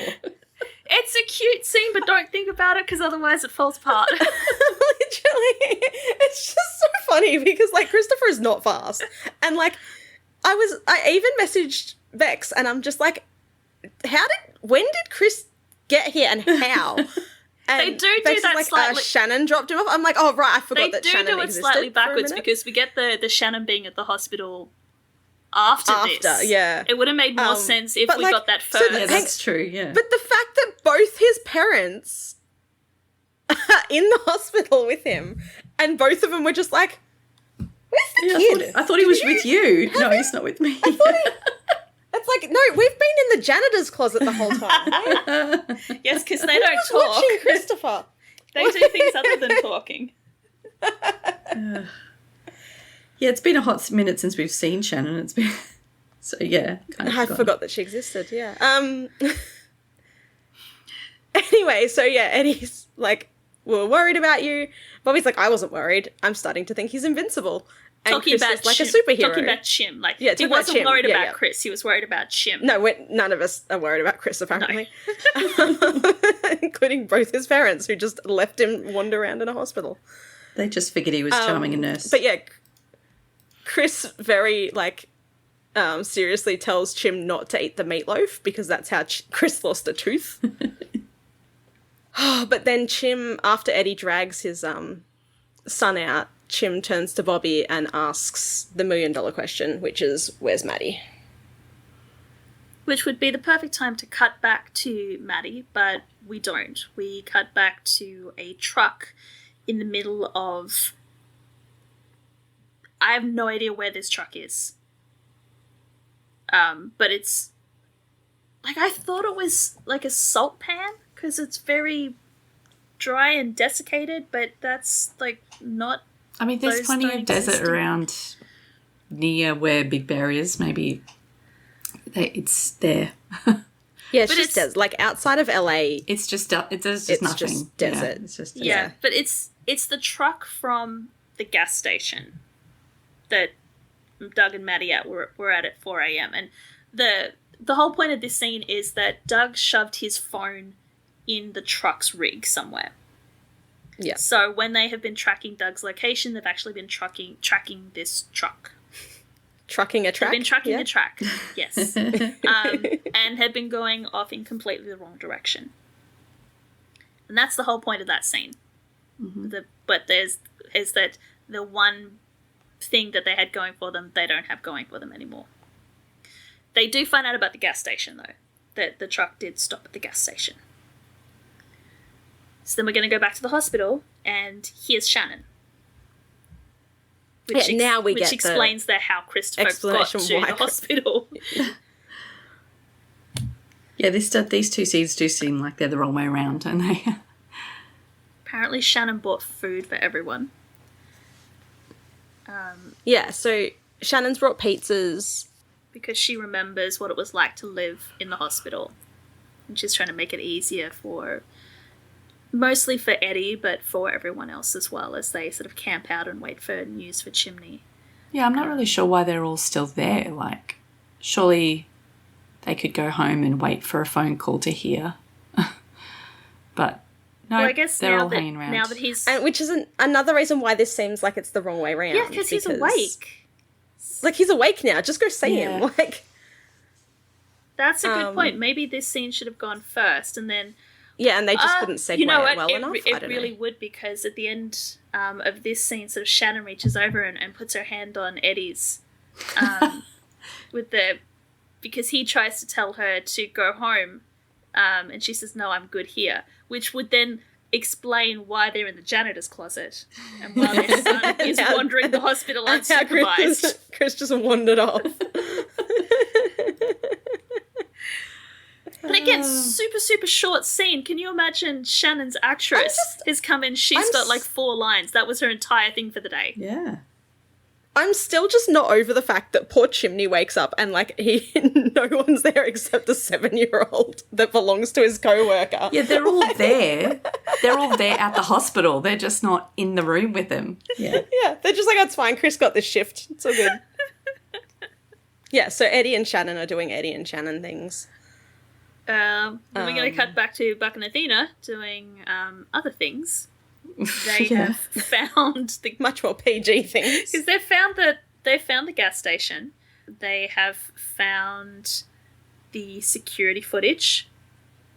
It's a cute scene, but don't think about it because otherwise it falls apart. Literally, it's just so funny because, like, Christopher is not fast. And, like, I even messaged Bex and I'm just like, when did Chris get here and how? And They do Bex is that like, slightly- Shannon dropped him off. I'm like, oh, right, I forgot They that do Shannon do it existed slightly for a backwards minute. because we get the Shannon being at the hospital after this. Yeah. It would have made more sense if but, we like, got that so first. Yeah, that's true, yeah. But the fact that both his parents are in the hospital with him and both of them were just like, where's the Yeah, kid? I thought he was with you. No, he's not with me. It's like, no, we've been in the janitor's closet the whole time. Yes, because they don't Who's talk. watching Christopher? They do things other than talking. Yeah, it's been a hot minute since we've seen Shannon. It's been... So, yeah. Kind of I forgot that she existed, yeah. Anyway, so yeah, Eddie's like, "We were worried about you." Bobby's like, "I wasn't worried. I'm starting to think he's invincible." And Talking Chris about is like Chim. a superhero. Talking about Chim. Like, Yeah, he talking about wasn't Chim. worried Yeah, about yeah. Chris. He was worried about Chim. No, none of us are worried about Chris, apparently. Including both his parents, who just left him wander around in a hospital. They just figured he was charming a nurse. But yeah, Chris very, like, seriously tells Chim not to eat the meatloaf because that's how Chris lost a tooth. But then Chim, after Eddie drags his son out, Chim turns to Bobby and asks the $1 million question, which is, "Where's Maddie?" Which would be the perfect time to cut back to Maddie, but we don't. We cut back to a truck in the middle of... I have no idea where this truck is. But it's... Like, I thought it was like a salt pan, because it's very dry and desiccated, but that's, like, not... I mean, there's those plenty don't of desert exist. around near where Big Bear is. Maybe it's there. Yeah, it's But just it's- like outside of LA, There's just nothing. just desert. Yeah, it's just Yeah, but it's the truck from the gas station that Doug and Maddie were at 4 a.m. And the whole point of this scene is that Doug shoved his phone in the truck's rig somewhere. Yeah. So when they have been tracking Doug's location, they've actually been tracking this truck. Trucking a track. They've been tracking yeah. the track, yes, and have been going off in completely the wrong direction. And that's the whole point of that scene. Mm-hmm. But is that the one thing that they had going for them, they don't have going for them anymore. They do find out about the gas station, though. That the truck did stop at the gas station. So then we're going to go back to the hospital, and here's Shannon. Now we get explains how Christopher got to the hospital. Yeah, these two scenes do seem like they're the wrong way around, don't they? Apparently Shannon bought food for everyone. Yeah, so Shannon's brought pizzas. Because she remembers what it was like to live in the hospital. And she's trying to make it easier mostly for Eddie, but for everyone else as well, as they sort of camp out and wait for news for Chimney. Yeah, I'm not really sure why they're all still there. Like, surely they could go home and wait for a phone call to hear. But no, well, I guess they're all hanging around. Now that he's... And which is another reason why this seems like it's the wrong way around. Yeah, because he's awake. Like, he's awake now. Just go see him. Like, that's a good point. Maybe this scene should have gone first, and then... Yeah, and they just couldn't segue it well enough. It really would, because at the end of this scene, sort of Shannon reaches over and puts her hand on Eddie's, because he tries to tell her to go home, and she says, "No, I'm good here," which would then explain why they're in the janitor's closet and why their son is wandering the hospital unsupervised. Chris just wandered off. But again, super, super short scene. Can you imagine Shannon's actress has come in, she's got like 4 lines. That was her entire thing for the day. Yeah. I'm still just not over the fact that poor Chimney wakes up and, like, no one's there except a 7-year-old that belongs to his co-worker. Yeah, they're all there. They're all there at the hospital. They're just not in the room with him. Yeah. Yeah, they're just like, "Oh, it's fine. Chris got this shift. It's all good." Yeah, so Eddie and Shannon are doing Eddie and Shannon things. Then we're going to cut back to Buck and Athena doing other things. They have found the much more PG things, because they found the gas station. They have found the security footage.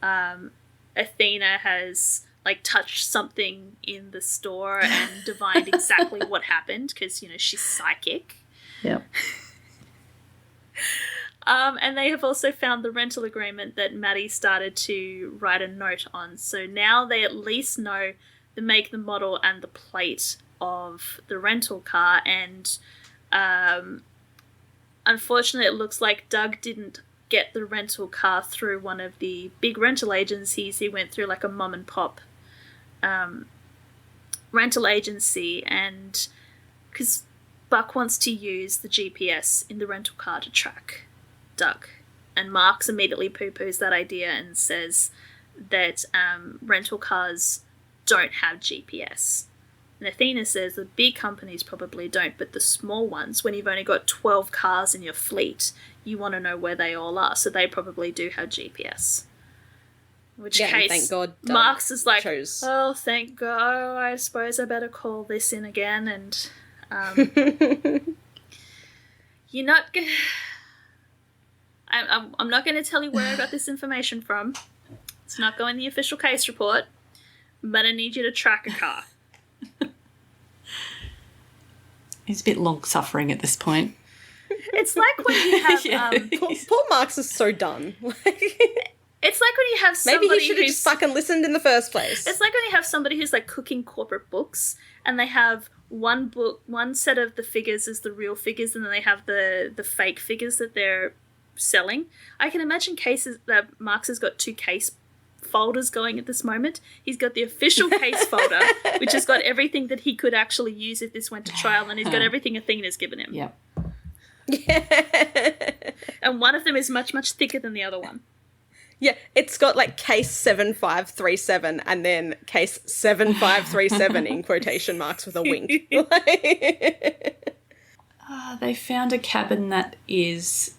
Athena has like touched something in the store and divined exactly what happened, because she's psychic. Yep. And they have also found the rental agreement that Maddie started to write a note on. So now they at least know the make, the model, and the plate of the rental car. And unfortunately, it looks like Doug didn't get the rental car through one of the big rental agencies. He went through like a mom and pop rental agency, and because Buck wants to use the GPS in the rental car to track Doug, and Marks immediately poo-poos that idea and says that rental cars don't have GPS. And Athena says the big companies probably don't, but the small ones, when you've only got 12 cars in your fleet, you want to know where they all are, so they probably do have GPS. In which case, thank God, Marks is like, "Oh, thank God, I suppose I better call this in again," and you're not I'm not going to tell you where I got this information from. It's not going in the official case report, but I need you to track a car. He's a bit long-suffering at this point. It's like when you have... Poor Marks is so done. It's like when you have somebody maybe he should have just fucking listened in the first place. It's like when you have somebody who's like cooking corporate books, and they have one set of the figures is the real figures, and then they have the fake figures that they're selling. I can imagine cases that Marks has got 2 case folders going at this moment. He's got the official case folder, which has got everything that he could actually use if this went to trial, and he's got everything Athena's given him. Yep. And one of them is much, much thicker than the other one. Yeah, it's got like case 7537 and then case 7537 in quotation marks with a wink. They found a cabin that is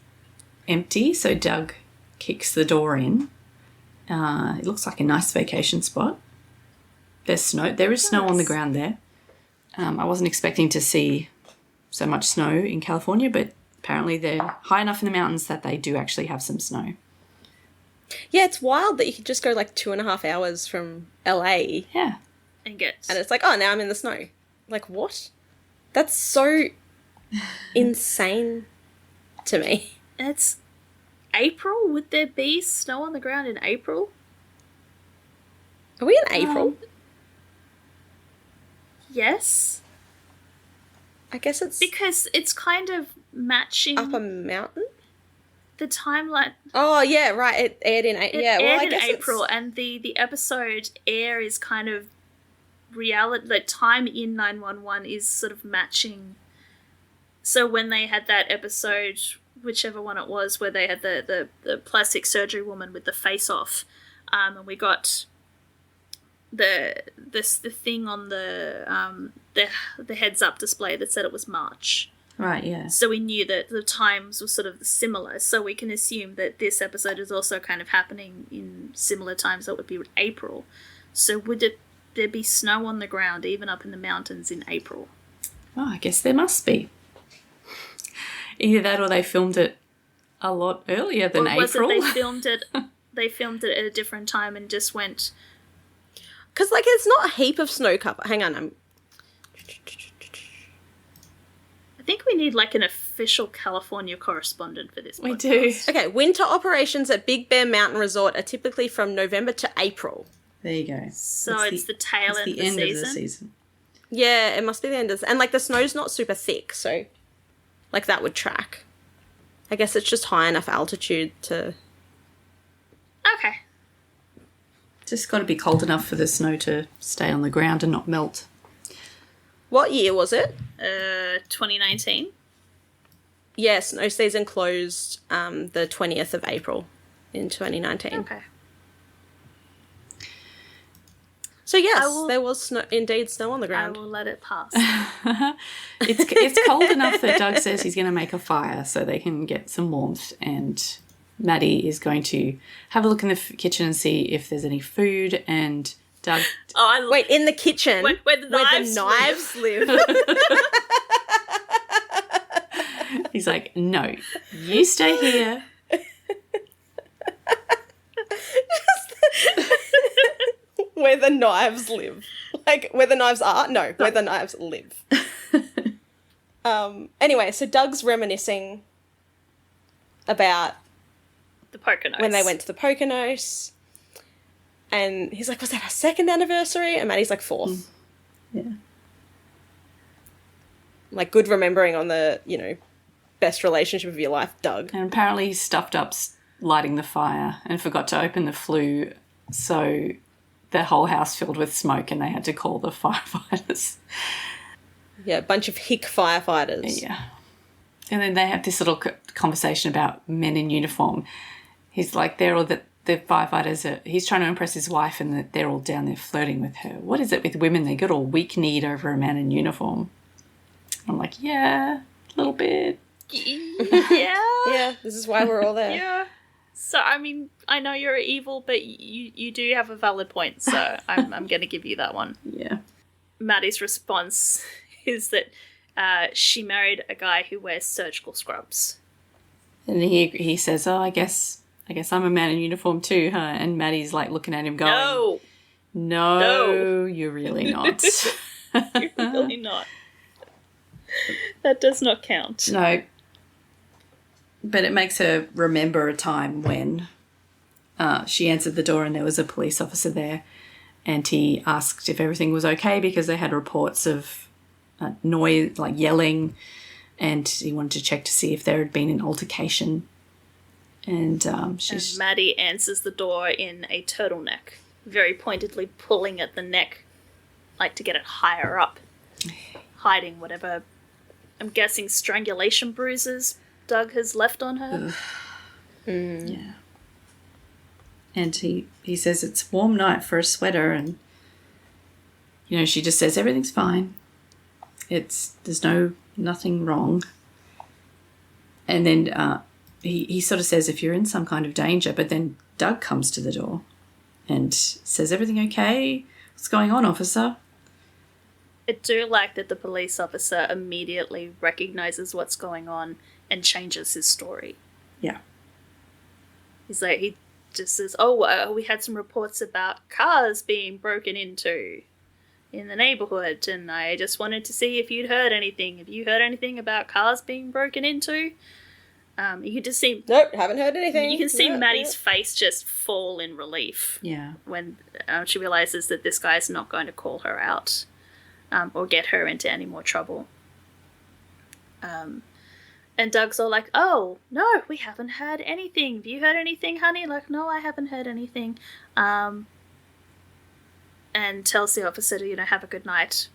empty, so Doug kicks the door in. It looks like a nice vacation spot. There's snow. There is snow on the ground there. I wasn't expecting to see so much snow in California, but apparently they're high enough in the mountains that they do actually have some snow. Yeah, it's wild that you could just go like 2.5 hours from LA. Yeah. And it's like, oh, now I'm in the snow. Like, what? That's so insane to me. It's April? Would there be snow on the ground in April? Are we in April? Yes. I guess it's Because it's kind of matching up a mountain. the timeline. Oh yeah, right. It aired in It yeah. Well, aired I in guess April, and the episode Air is kind of reality. The time in 911 is sort of matching. So when they had that episode, whichever one it was, where they had the plastic surgery woman with the face off, and we got the thing on the heads up display that said it was March. Right, yeah. So we knew that the times were sort of similar. So we can assume that this episode is also kind of happening in similar times. That would be April. So would there be snow on the ground, even up in the mountains in April? Oh, I guess there must be. Either that or they filmed it a lot earlier than Or was April. it they filmed it at a different time and just went... because like it's not a heap of snow cover. Hang on, I think we need like an official California correspondent for this We podcast. do. Okay, winter operations at Big Bear Mountain Resort are typically from November to April. There you go. So it's the tail end, end of of the season. Yeah, it must be the end of and like the snow's not super thick, so like that would track. I guess it's just high enough altitude to... Okay. Just got to be cold enough for the snow to stay on the ground and not melt. What year was it? 2019. Yeah, snow season closed the 20th of April in 2019. Okay. So yes, I will- there was indeed snow on the I ground. will let it pass. It's cold enough that Doug says he's going to make a fire so they can get some warmth, and Maddie is going to have a look in the kitchen and see if there's any food, and Doug... Wait, in the kitchen Where the knives live. He's like, no, you stay here. Where the knives live. Like, where the knives are? No, where the knives live. Anyway, so Doug's reminiscing about the Poconos. when they went to the Poconos. And he's like, was that our second anniversary? And Maddie's like, fourth. Yeah. Like, good remembering on the, best relationship of your life, Doug. And apparently he stuffed up lighting the fire and forgot to open the flue, so the whole house filled with smoke and they had to call the firefighters. Yeah, a bunch of hick firefighters. Yeah. And then they have this little conversation about men in uniform. He's like, they're all the firefighters he's trying to impress his wife and that they're all down there flirting with her. What is it with women? They get all weak-kneed over a man in uniform. I'm like, yeah, a little bit. Yeah. Yeah, this is why we're all there. Yeah. So, I mean, I know you're evil, but you do have a valid point, so I'm going to give you that one. Yeah. Maddie's Maddie's response is that she married a guy who wears surgical scrubs. And he says, oh, I guess I'm a man in uniform too, huh? And Maddie's like looking at him going, No, you're really not. You're really not. That does not count. No. But it makes her remember a time when she answered the door and there was a police officer there, and he asked if everything was okay because they had reports of noise, like yelling, and he wanted to check to see if there had been an altercation. And And Maddie answers the door in a turtleneck, very pointedly pulling at the neck, like to get it higher up, hiding whatever, I'm guessing, strangulation bruises Doug has left on her. Yeah. And he says it's a warm night for a sweater, and she just says everything's fine. There's nothing wrong. And then he sort of says if you're in some kind of danger, but then Doug comes to the door and says, everything okay? What's going on, officer? I do like that the police officer immediately recognizes what's going on and changes his story. Yeah. He's like, he just says, we had some reports about cars being broken into in the neighborhood, and I just wanted to see if you'd heard anything. Have you heard anything about cars being broken into? You can just see... Nope, haven't heard anything. You can see Maddie's face just fall in relief. Yeah. When she realises that this guy's not going to call her out or get her into any more trouble. And Doug's all like, oh, no, we haven't heard anything. Have you heard anything, honey? Like, no, I haven't heard anything. And tells the officer to, have a good night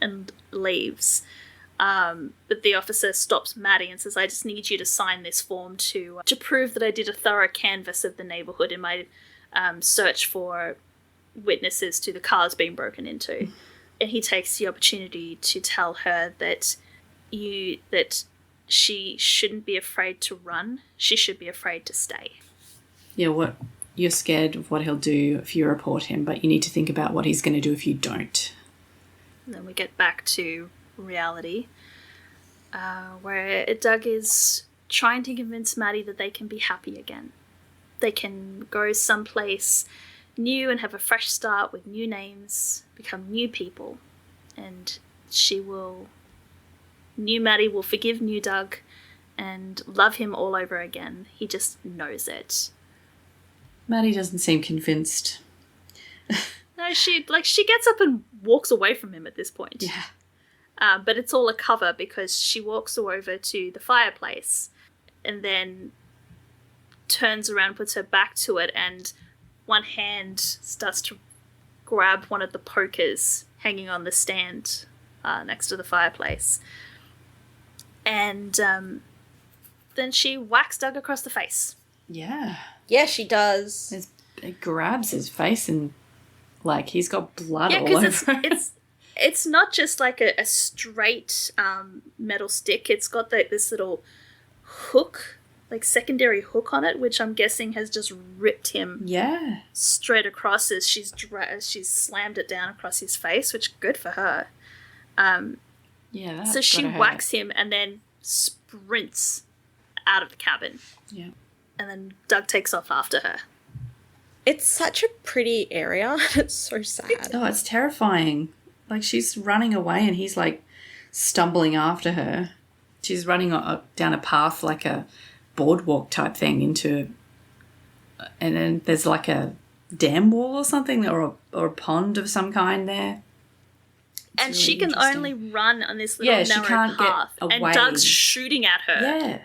and leaves. But the officer stops Maddie and says, I just need you to sign this form to prove that I did a thorough canvass of the neighbourhood in my search for witnesses to the cars being broken into. And he takes the opportunity to tell her that she shouldn't be afraid to run. She should be afraid to stay. Yeah, you're scared of what he'll do if you report him, but you need to think about what he's going to do if you don't. And then we get back to reality, where Doug is trying to convince Maddie that they can be happy again. They can go someplace new and have a fresh start with new names, become new people, and new Maddie will forgive new Doug and love him all over again. He just knows it. Maddie doesn't seem convinced. No, she gets up and walks away from him at this point. Yeah. But it's all a cover because she walks over to the fireplace and then turns around, puts her back to it, and one hand starts to grab one of the pokers hanging on the stand next to the fireplace. And then she whacks Doug across the face. Yeah. Yeah, she does. It grabs his face and, like, he's got blood all Yeah, over because it's not just like a straight metal stick. It's got this little hook, like secondary hook on it, which I'm guessing has just ripped him straight across as she's slammed it down across his face, which good for her. Yeah, so she whacks him and then sprints out of the cabin. Yeah. And then Doug takes off after her. It's such a pretty area. It's so sad. Oh, it's terrifying. Like, she's running away and he's, like, stumbling after her. She's running down a path, like a boardwalk type thing and then there's, like, a dam wall or something or a pond of some kind there. And really she can only run on this little narrow path. And Doug's shooting at her. Yeah.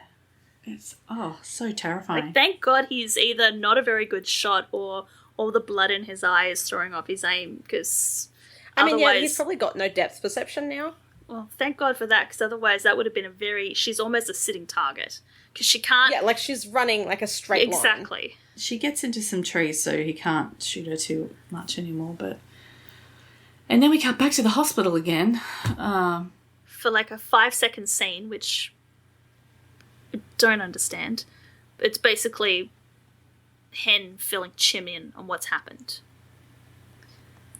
It's, so terrifying. Like, thank God he's either not a very good shot or all the blood in his eye is throwing off his aim, because he's probably got no depth perception now. Well, thank God for that, because otherwise that would have been she's almost a sitting target. Because she can't... Yeah, like she's running like a straight line. Exactly. She gets into some trees, so he can't shoot her too much anymore, but... And then we cut back to the hospital again. For like a 5-second scene, which I don't understand. It's basically Hen filling Chim in on what's happened.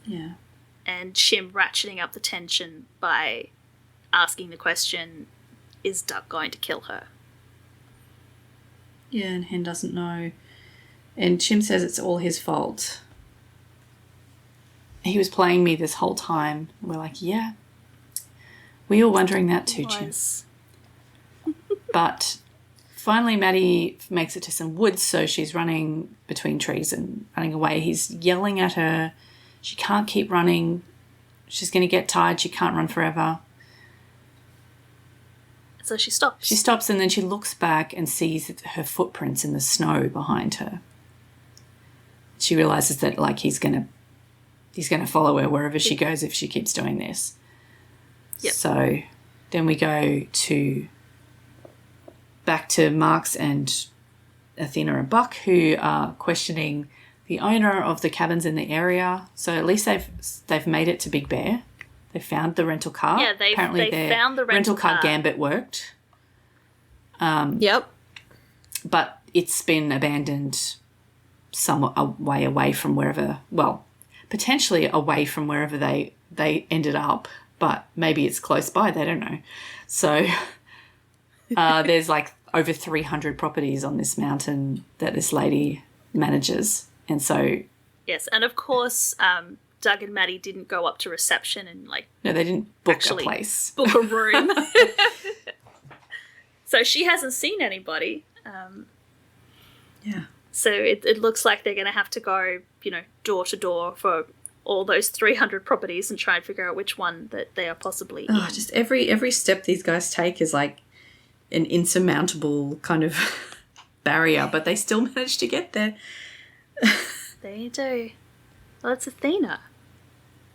Yeah. And Chim ratcheting up the tension by asking the question, is Doug going to kill her? Yeah, and Hen doesn't know. And Chim says it's all his fault. He was playing me this whole time. We're like, yeah. We were wondering that too, Chim. But finally Maddie makes it to some woods, so she's running between trees and running away. He's yelling at her. She can't keep running. She's going to get tired. She can't run forever. So she stops. She stops and then she looks back and sees her footprints in the snow behind her. She realises that, like, he's going to follow her wherever she goes if she keeps doing this. Yep. So then we go back to Marks and Athena and Buck, who are questioning the owner of the cabins in the area. So at least they've made it to Big Bear. They found the rental car. Yeah, they found the rental car gambit worked. Yep. But it's been abandoned somewhat away from wherever, well, potentially away from wherever they ended up, but maybe it's close by, they don't know. So there's like over 300 properties on this mountain that this lady manages. And so... Yes, and of course, Doug and Maddie didn't go up to reception and, like... No, they didn't book a place. Book a room. So she hasn't seen anybody. Yeah. So it looks like they're going to have to go, door to door for all those 300 properties and try and figure out which one that they are possibly in. Just every step these guys take is like an insurmountable kind of barrier, but they still manage to get there. They do. Well, it's Athena.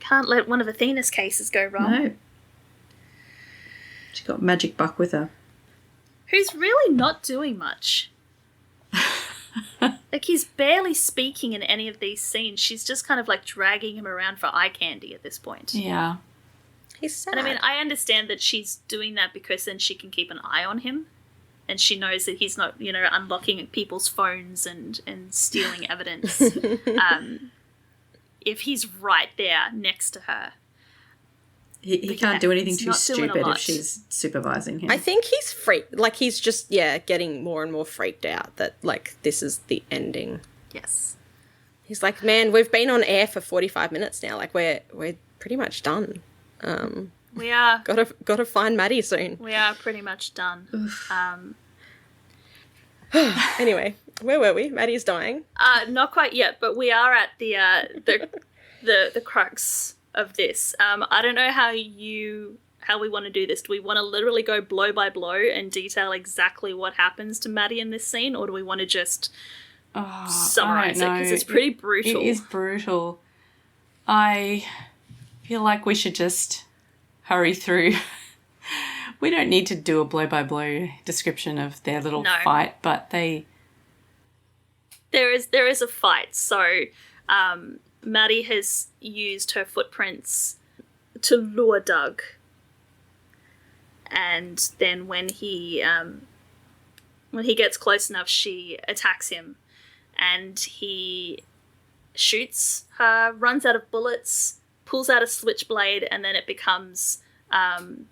Can't let one of Athena's cases go wrong. No. She got Magic Buck with her. Who's really not doing much. Like, he's barely speaking in any of these scenes. She's just kind of like dragging him around for eye candy at this point. Yeah. He's sad. And I mean, I understand that she's doing that because then she can keep an eye on him. And she knows that he's not, unlocking people's phones and stealing evidence. If he's right there next to her. He can't do anything he's too not doing a stupid if lot. she's supervising him. I think he's freaked. Like, he's just, getting more and more freaked out that, like, this is the ending. Yes. He's like, man, we've been on air for 45 minutes now. Like, we're pretty much done. We are. Gotta find Maddie soon. We are pretty much done. Anyway, where were we? Maddie's dying. Not quite yet, but we are at the crux of this. I don't know how we want to do this. Do we want to literally go blow by blow and detail exactly what happens to Maddie in this scene, or do we want to just summarize it? Because it's pretty brutal. It is brutal. I feel like we should just hurry through. We don't need to do a blow-by-blow description of their little fight, but there is a fight. So Maddie has used her footprints to lure Doug. And then when he gets close enough, she attacks him. And he shoots her, runs out of bullets, pulls out a switchblade, and then it becomes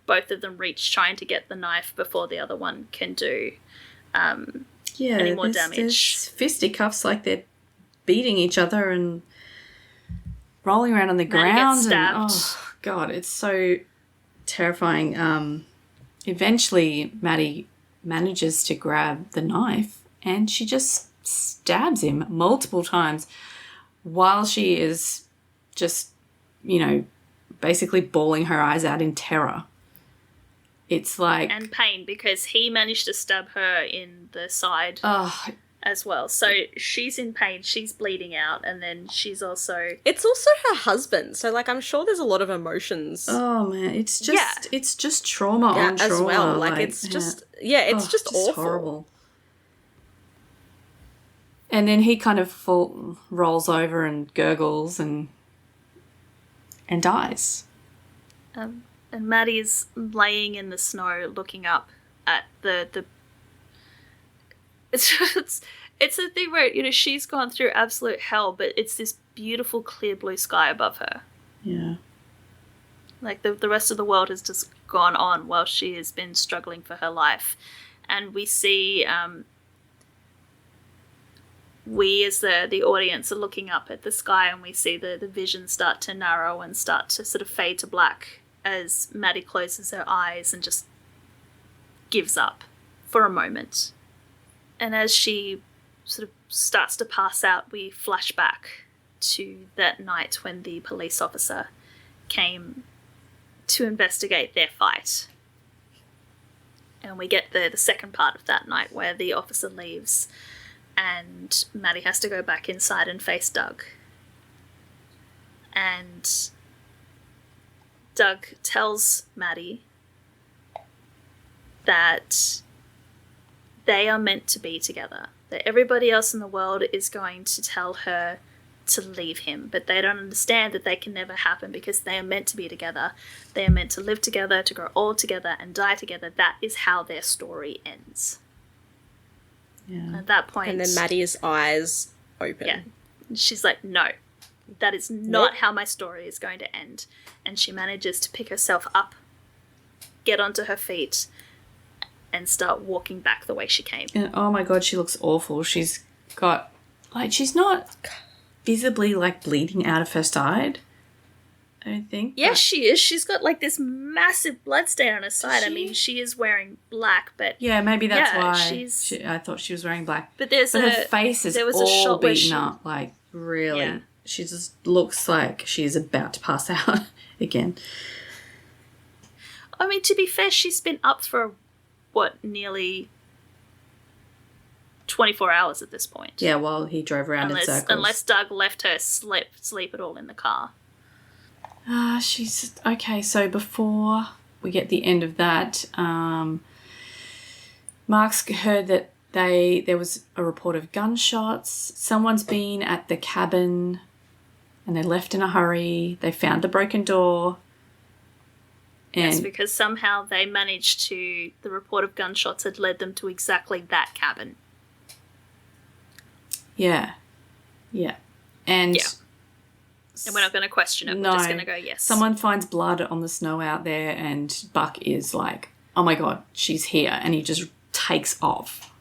both of them reach trying to get the knife before the other one can do any more damage. There's fisticuffs, like they're beating each other and rolling around on the Maddie ground. gets stabbed. And, oh, God, it's so terrifying. Eventually, Maddie manages to grab the knife and she just stabs him multiple times while she is just, basically bawling her eyes out in terror. It's like... And pain, because he managed to stab her in the side as well. So she's in pain, she's bleeding out, and then she's also... It's also her husband, so, like, I'm sure there's a lot of emotions. Oh, man, it's just trauma on trauma. As well, like it's just... Yeah, it's just awful. Horrible. And then he kind of rolls over and gurgles and dies. And Maddie's laying in the snow looking up at the it's a thing where, she's gone through absolute hell, but it's this beautiful clear blue sky above her. Yeah. Like the rest of the world has just gone on while she has been struggling for her life. And we see we as the audience are looking up at the sky, and we see the vision start to narrow and start to sort of fade to black as Maddie closes her eyes and just gives up for a moment. And as she sort of starts to pass out, we flash back to that night when the police officer came to investigate their fight. And we get the second part of that night where the officer leaves and Maddie has to go back inside and face Doug. And Doug tells Maddie that they are meant to be together, that everybody else in the world is going to tell her to leave him, but they don't understand that they can never happen because they are meant to be together. They are meant to live together, to grow old together, and die together. That is how their story ends. Yeah. At that point... And then Maddie's eyes open. Yeah. She's like, no, that is not how my story is going to end. And she manages to pick herself up, get onto her feet, and start walking back the way she came. And oh my God, she looks awful. She's got, like, she's not visibly, like, bleeding out of her side. don't think. Yes, she is. She's got like this massive blood stain on her side. I mean, she is wearing black, but yeah, maybe that's why I thought she was wearing black. But her face is all beaten up, like really. Yeah. She just looks like she's about to pass out again. I mean, to be fair, she's been up for nearly 24 hours at this point. Yeah, while he drove around in circles. Unless Doug left her sleep at all in the car. She's okay. So before we get the end of that, Mark's heard that there was a report of gunshots. Someone's been at the cabin, and they left in a hurry. They found the broken door. Yes, because somehow they managed to. The report of gunshots had led them to exactly that cabin. Yeah, and. Yeah. And we're not going to question it. We're just going to go, yes. Someone finds blood on the snow out there and Buck is like, oh my God, she's here. And he just takes off.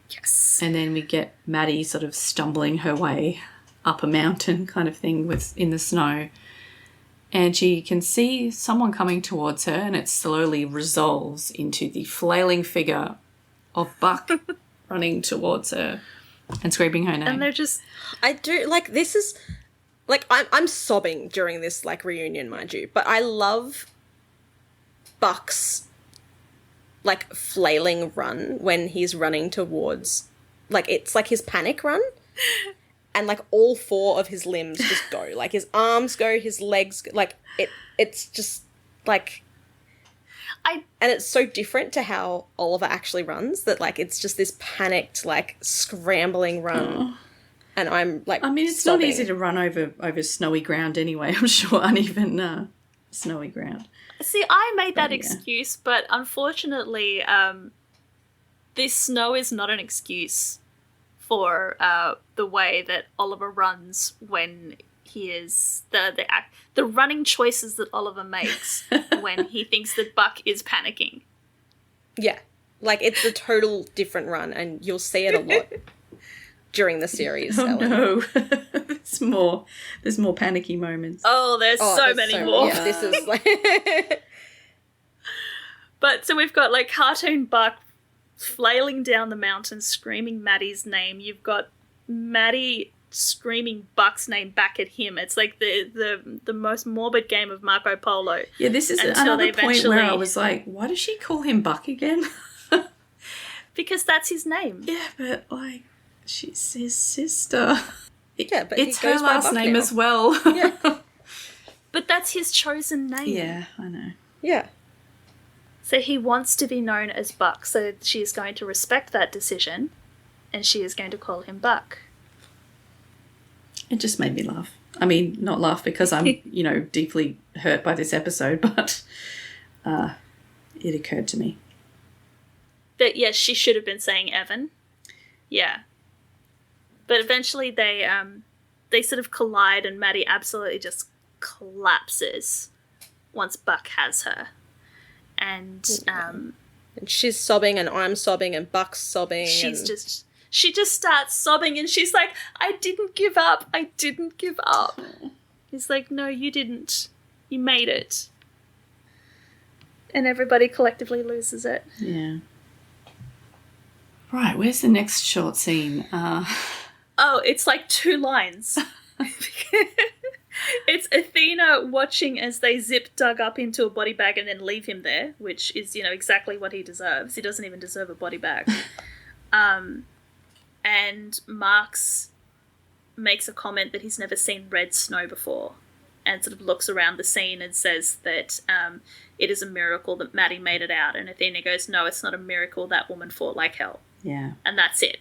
Yes. And then we get Maddie sort of stumbling her way up a mountain kind of thing in the snow. And she can see someone coming towards her and it slowly resolves into the flailing figure of Buck running towards her. And screaming her name. And they're just... I do, like, this is... Like, I'm sobbing during this, like, reunion, mind you. But I love Buck's, like, flailing run when he's running towards... Like, it's like his panic run. And, like, all four of his limbs just go. Like, his arms go, his legs go. Like, it's just, like... And it's so different to how Oliver actually runs that, like, it's just this panicked, like, scrambling run. Oh. And I'm, like, I mean, it's sobbing. Not easy to run over snowy ground anyway, I'm sure, uneven snowy ground. See, I made that excuse, but unfortunately, this snow is not an excuse for the way that Oliver runs when he is the running choices that Oliver makes when he thinks that Buck is panicking. Yeah. Like, it's a total different run, and you'll see it a lot during the series. Oh, Ellen. No. There's more panicky moments. Oh, there's so many more. Yeah, this is like... But, so we've got, like, cartoon Buck flailing down the mountain, screaming Maddie's name. You've got Maddie screaming Buck's name back at him. It's like the most morbid game of Marco Polo. Yeah, this is another point where I was like, why does she call him Buck again? Because that's his name. Yeah, but like, she's his sister. Yeah, but it's her last name as well. Yeah. But that's his chosen name. Yeah, I know. Yeah. So he wants to be known as Buck, so she is going to respect that decision, and she is going to call him Buck. It just made me laugh. I mean, not laugh because I'm, deeply hurt by this episode, but it occurred to me. That, yes, she should have been saying Evan. Yeah. But eventually they sort of collide and Maddie absolutely just collapses once Buck has her. And she's sobbing and I'm sobbing and Buck's sobbing. She just starts sobbing and she's like, I didn't give up. I didn't give up. He's like, no, you didn't. You made it. And everybody collectively loses it. Yeah. Right, where's the next short scene? Oh, it's like 2 lines. It's Athena watching as they zip Doug up into a body bag and then leave him there, which is, exactly what he deserves. He doesn't even deserve a body bag. And Marx makes a comment that he's never seen red snow before and sort of looks around the scene and says that it is a miracle that Maddie made it out. And Athena goes, no, it's not a miracle. That woman fought like hell. Yeah. And that's it.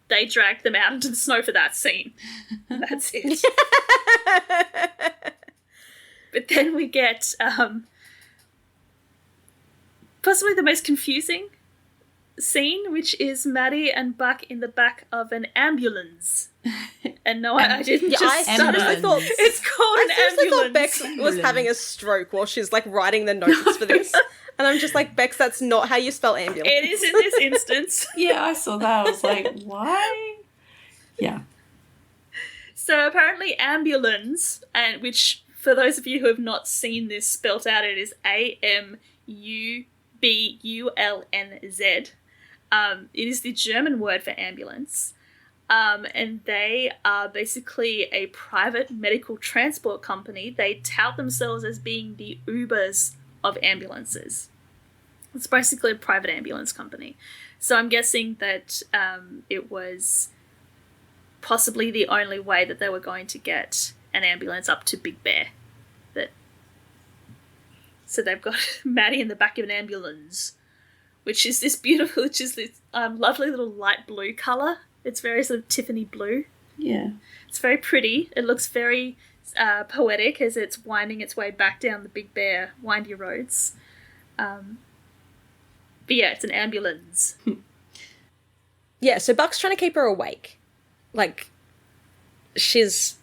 They dragged them out into the snow for that scene. That's it. But then we get possibly the most confusing scene, which is Maddie and Buck in the back of an ambulance. And no, I didn't I seriously thought it's called an ambulance. Thought Bex was having a stroke while she's like writing the notes for this. And I'm just like, Bex, that's not how you spell ambulance. It is in this instance. Yeah, I saw that. I was like, why? Yeah. So apparently ambulance, and which for those of you who have not seen this spelt out, it is AMUBULNZ. It is the German word for ambulance. And they are basically a private medical transport company. They tout themselves as being the Ubers of ambulances. It's basically a private ambulance company. So I'm guessing that it was possibly the only way that they were going to get an ambulance up to Big Bear. So they've got Maddie in the back of an ambulance, which is this lovely little light blue colour. It's very sort of Tiffany blue. Yeah. It's very pretty. It looks very poetic as it's winding its way back down the Big Bear windy roads. But yeah, it's an ambulance. Yeah, so Buck's trying to keep her awake. Like, she's,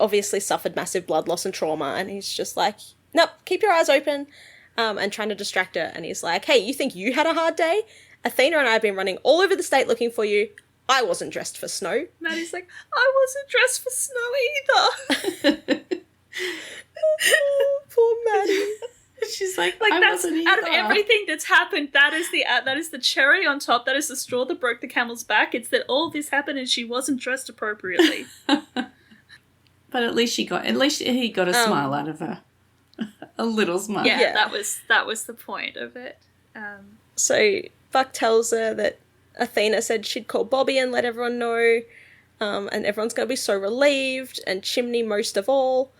obviously suffered massive blood loss and trauma, and he's just like, nope, keep your eyes open, and trying to distract her. And he's like, hey, you think you had a hard day? Athena and I have been running all over the state looking for you. I wasn't dressed for snow. Maddie's like, I wasn't dressed for snow either. Poor Maddie. She's like that's out of everything that's happened, that is the cherry on top. That is the straw that broke the camel's back. It's that all this happened and she wasn't dressed appropriately. But at least he got a smile out of her. A little smile. Yeah, that was the point of it. So Buck tells her that Athena said she'd call Bobby and let everyone know, and everyone's going to be so relieved, and Chimney most of all.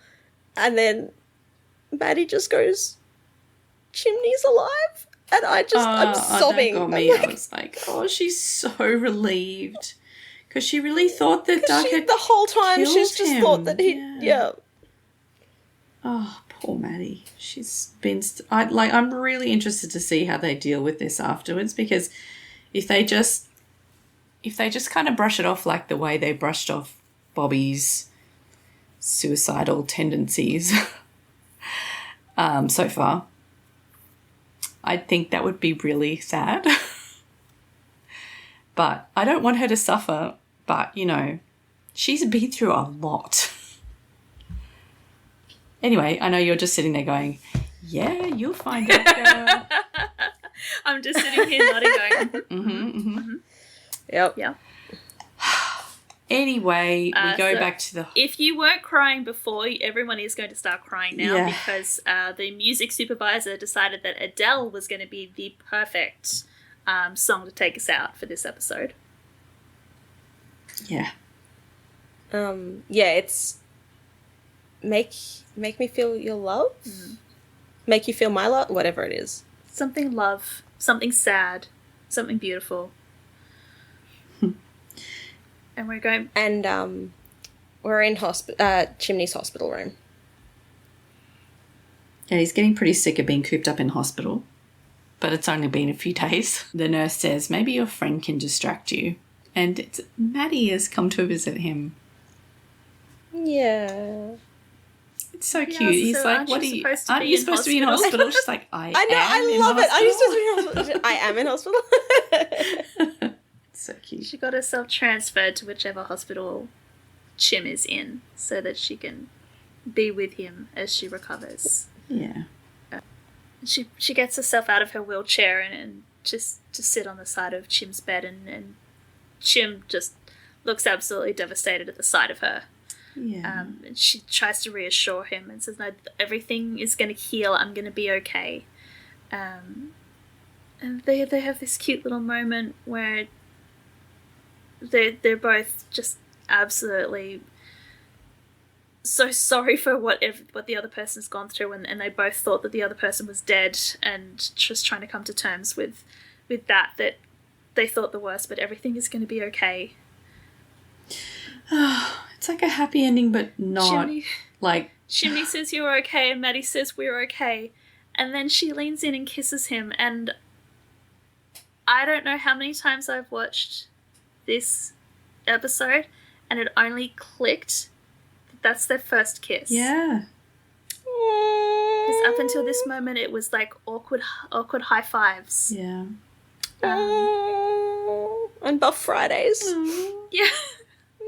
And then Maddie just goes, Chimney's alive? And I'm sobbing. That got me. I was like, oh, she's so relieved. Because she really thought that Doug had the whole time she's just him. thought that yeah. Oh, poor Maddie. She's been... I'm really interested to see how they deal with this afterwards, because if they just kind of brush it off like the way they brushed off Bobby's suicidal tendencies so far, I think that would be really sad. But I don't want her to suffer, but, she's been through a lot. Anyway, I know you're just sitting there going, yeah, you'll find it, girl. I'm just sitting here nodding going, Yep. Yeah. Anyway, we go back to the... If you weren't crying before, everyone is going to start crying now, because the music supervisor decided that Adele was going to be the perfect song to take us out for this episode. Yeah. It's make me feel your love, make you feel my love, whatever it is. Something love, something sad, something beautiful. And we're going... And we're in Chimney's hospital room. Yeah, he's getting pretty sick of being cooped up in hospital. But it's only been a few days. The nurse says, maybe your friend can distract you. And Maddie has come to visit him. Yeah. It's so cute. He's so like, aren't you supposed to be in hospital? She's like, I love it. Are you supposed to be in hospital? I am in hospital. So cute. She got herself transferred to whichever hospital Chim is in so that she can be with him as she recovers. Yeah. She gets herself out of her wheelchair and just to sit on the side of Chim's bed, and Chim just looks absolutely devastated at the sight of her. Yeah. And she tries to reassure him and says, no, everything is going to heal. I'm going to be okay. And they have this cute little moment where they're both just absolutely so sorry for what the other person's gone through, and they both thought that the other person was dead, and just trying to come to terms with that they thought the worst, but everything is going to be okay. It's like a happy ending, but not Chimney says you're okay, and Maddie says we're okay, and then she leans in and kisses him, and I don't know how many times I've watched this episode, and it only clicked that that's their first kiss. Yeah. Because up until this moment, it was like awkward high fives. Yeah. On Buff Fridays. Yeah.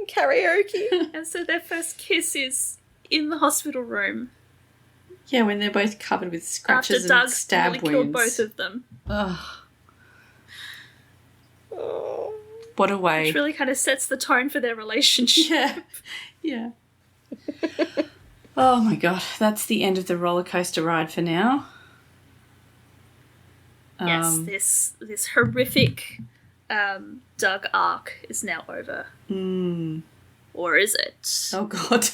Karaoke. And so their first kiss is in the hospital room. Yeah, when they're both covered with scratches After and Doug stab nearly wounds. killed both of them. Ugh. Oh. What a way. Which really kind of sets the tone for their relationship. Yeah. Yeah. Oh my god, that's the end of the roller coaster ride for now. Yes, this horrific Doug arc is now over. Or is it? Oh god.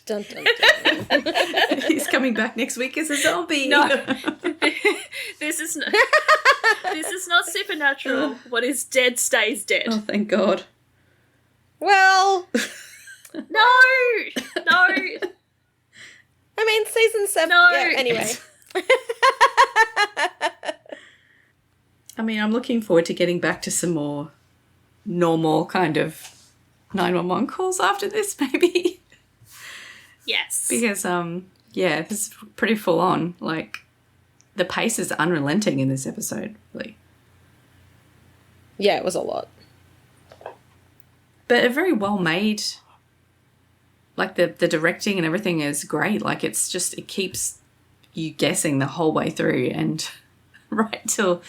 Dun, dun, dun. He's coming back next week as a zombie. No. This is not supernatural. What is dead stays dead. Oh, thank god. Well, No! I mean, season 7. No. Yeah, anyway. I mean, I'm looking forward to getting back to some more normal kind of 911 calls after this, maybe. Yes. Because, yeah, this is pretty full on. Like, the pace is unrelenting in this episode, really. Yeah, it was a lot. But a very well made, like the directing and everything is great. Like it's just, it keeps you guessing the whole way through and right until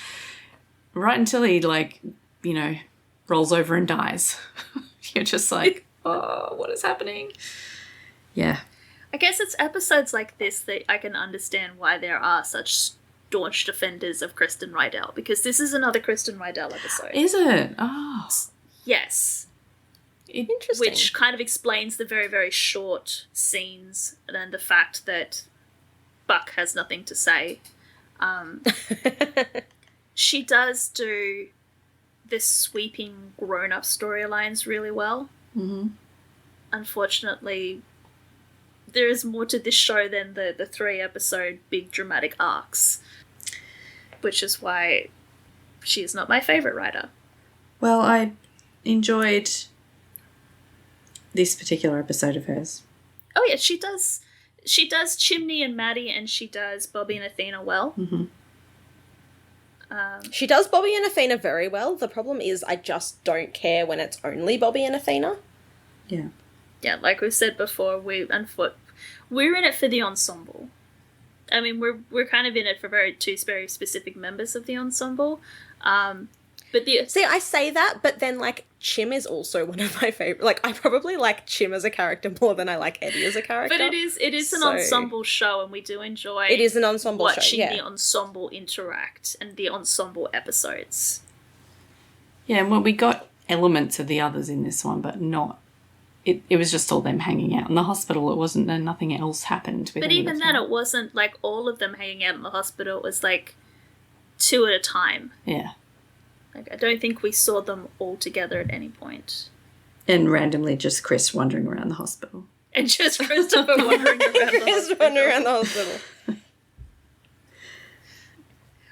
he like, you know, rolls over and dies. You're just like, oh, what is happening? Yeah. I guess it's episodes like this that I can understand why there are such staunch defenders of Kristen Rydell, because this is another Kristen Rydell episode. Is it? Oh. Yes. Interesting. Which kind of explains the very, very short scenes and the fact that Buck has nothing to say. She does do this sweeping grown-up storylines really well. Mm-hmm. Unfortunately, there is more to this show than the 3-episode big dramatic arcs, which is why she is not my favourite writer. Well, I enjoyed this particular episode of hers. Oh yeah, she does Chimney and Maddie, and she does Bobby and Athena well. Mm-hmm. She does Bobby and Athena very well. The problem is I just don't care when it's only Bobby and Athena. Yeah. Yeah, like we said before, we're in it for the ensemble. I mean, we're kind of in it for two very specific members of the ensemble. But See, I say that, but then, like, Chim is also one of my favorite. Like, I probably like Chim as a character more than I like Eddie as a character. But it is an ensemble show, and we do enjoy it is an ensemble show, watching yeah. the ensemble interact and the ensemble episodes. Yeah, and well, we got elements of the others in this one, but not. It was just all them hanging out in the hospital. It wasn't, nothing else happened. But even then, it wasn't like all of them hanging out in the hospital. It was like 2 at a time. Yeah. Like, I don't think we saw them all together at any point. And randomly just Chris wandering around the hospital. And just Christopher wandering around the hospital. Wandering around the hospital.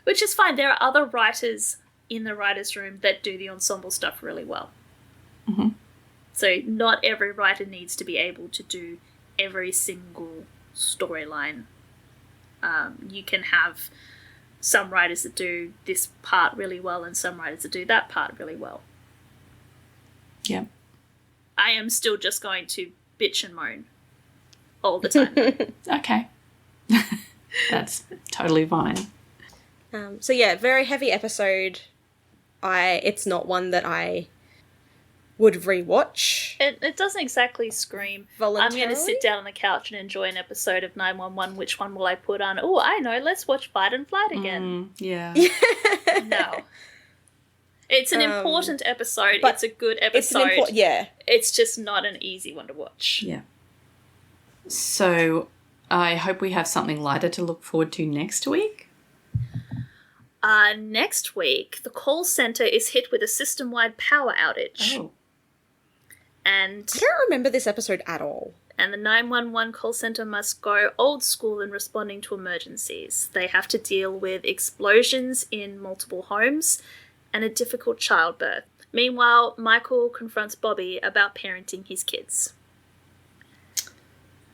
Which is fine. There are other writers in the writer's room that do the ensemble stuff really well. Mm-hmm. So not every writer needs to be able to do every single storyline. You can have some writers that do this part really well and some writers that do that part really well. Yeah. I am still just going to bitch and moan all the time. Okay. That's totally fine. So yeah, very heavy episode. It's not one that I would rewatch. It doesn't exactly scream, I'm Voluntarily? going to sit down on the couch and enjoy an episode of 911. Which one will I put on? Oh, I know. Let's watch Fight and Flight again. Yeah. No. It's an important episode. but It's a good It's episode. an important, yeah. It's just not an easy one to watch. Yeah. So I hope we have something lighter to look forward to next week. Next week, the call center is hit with a system-wide power outage. Oh. And I don't remember this episode at all. the 911 call center must go old school in responding to emergencies. They have to deal with explosions in multiple homes and a difficult childbirth. Meanwhile, Michael confronts Bobby about parenting his kids.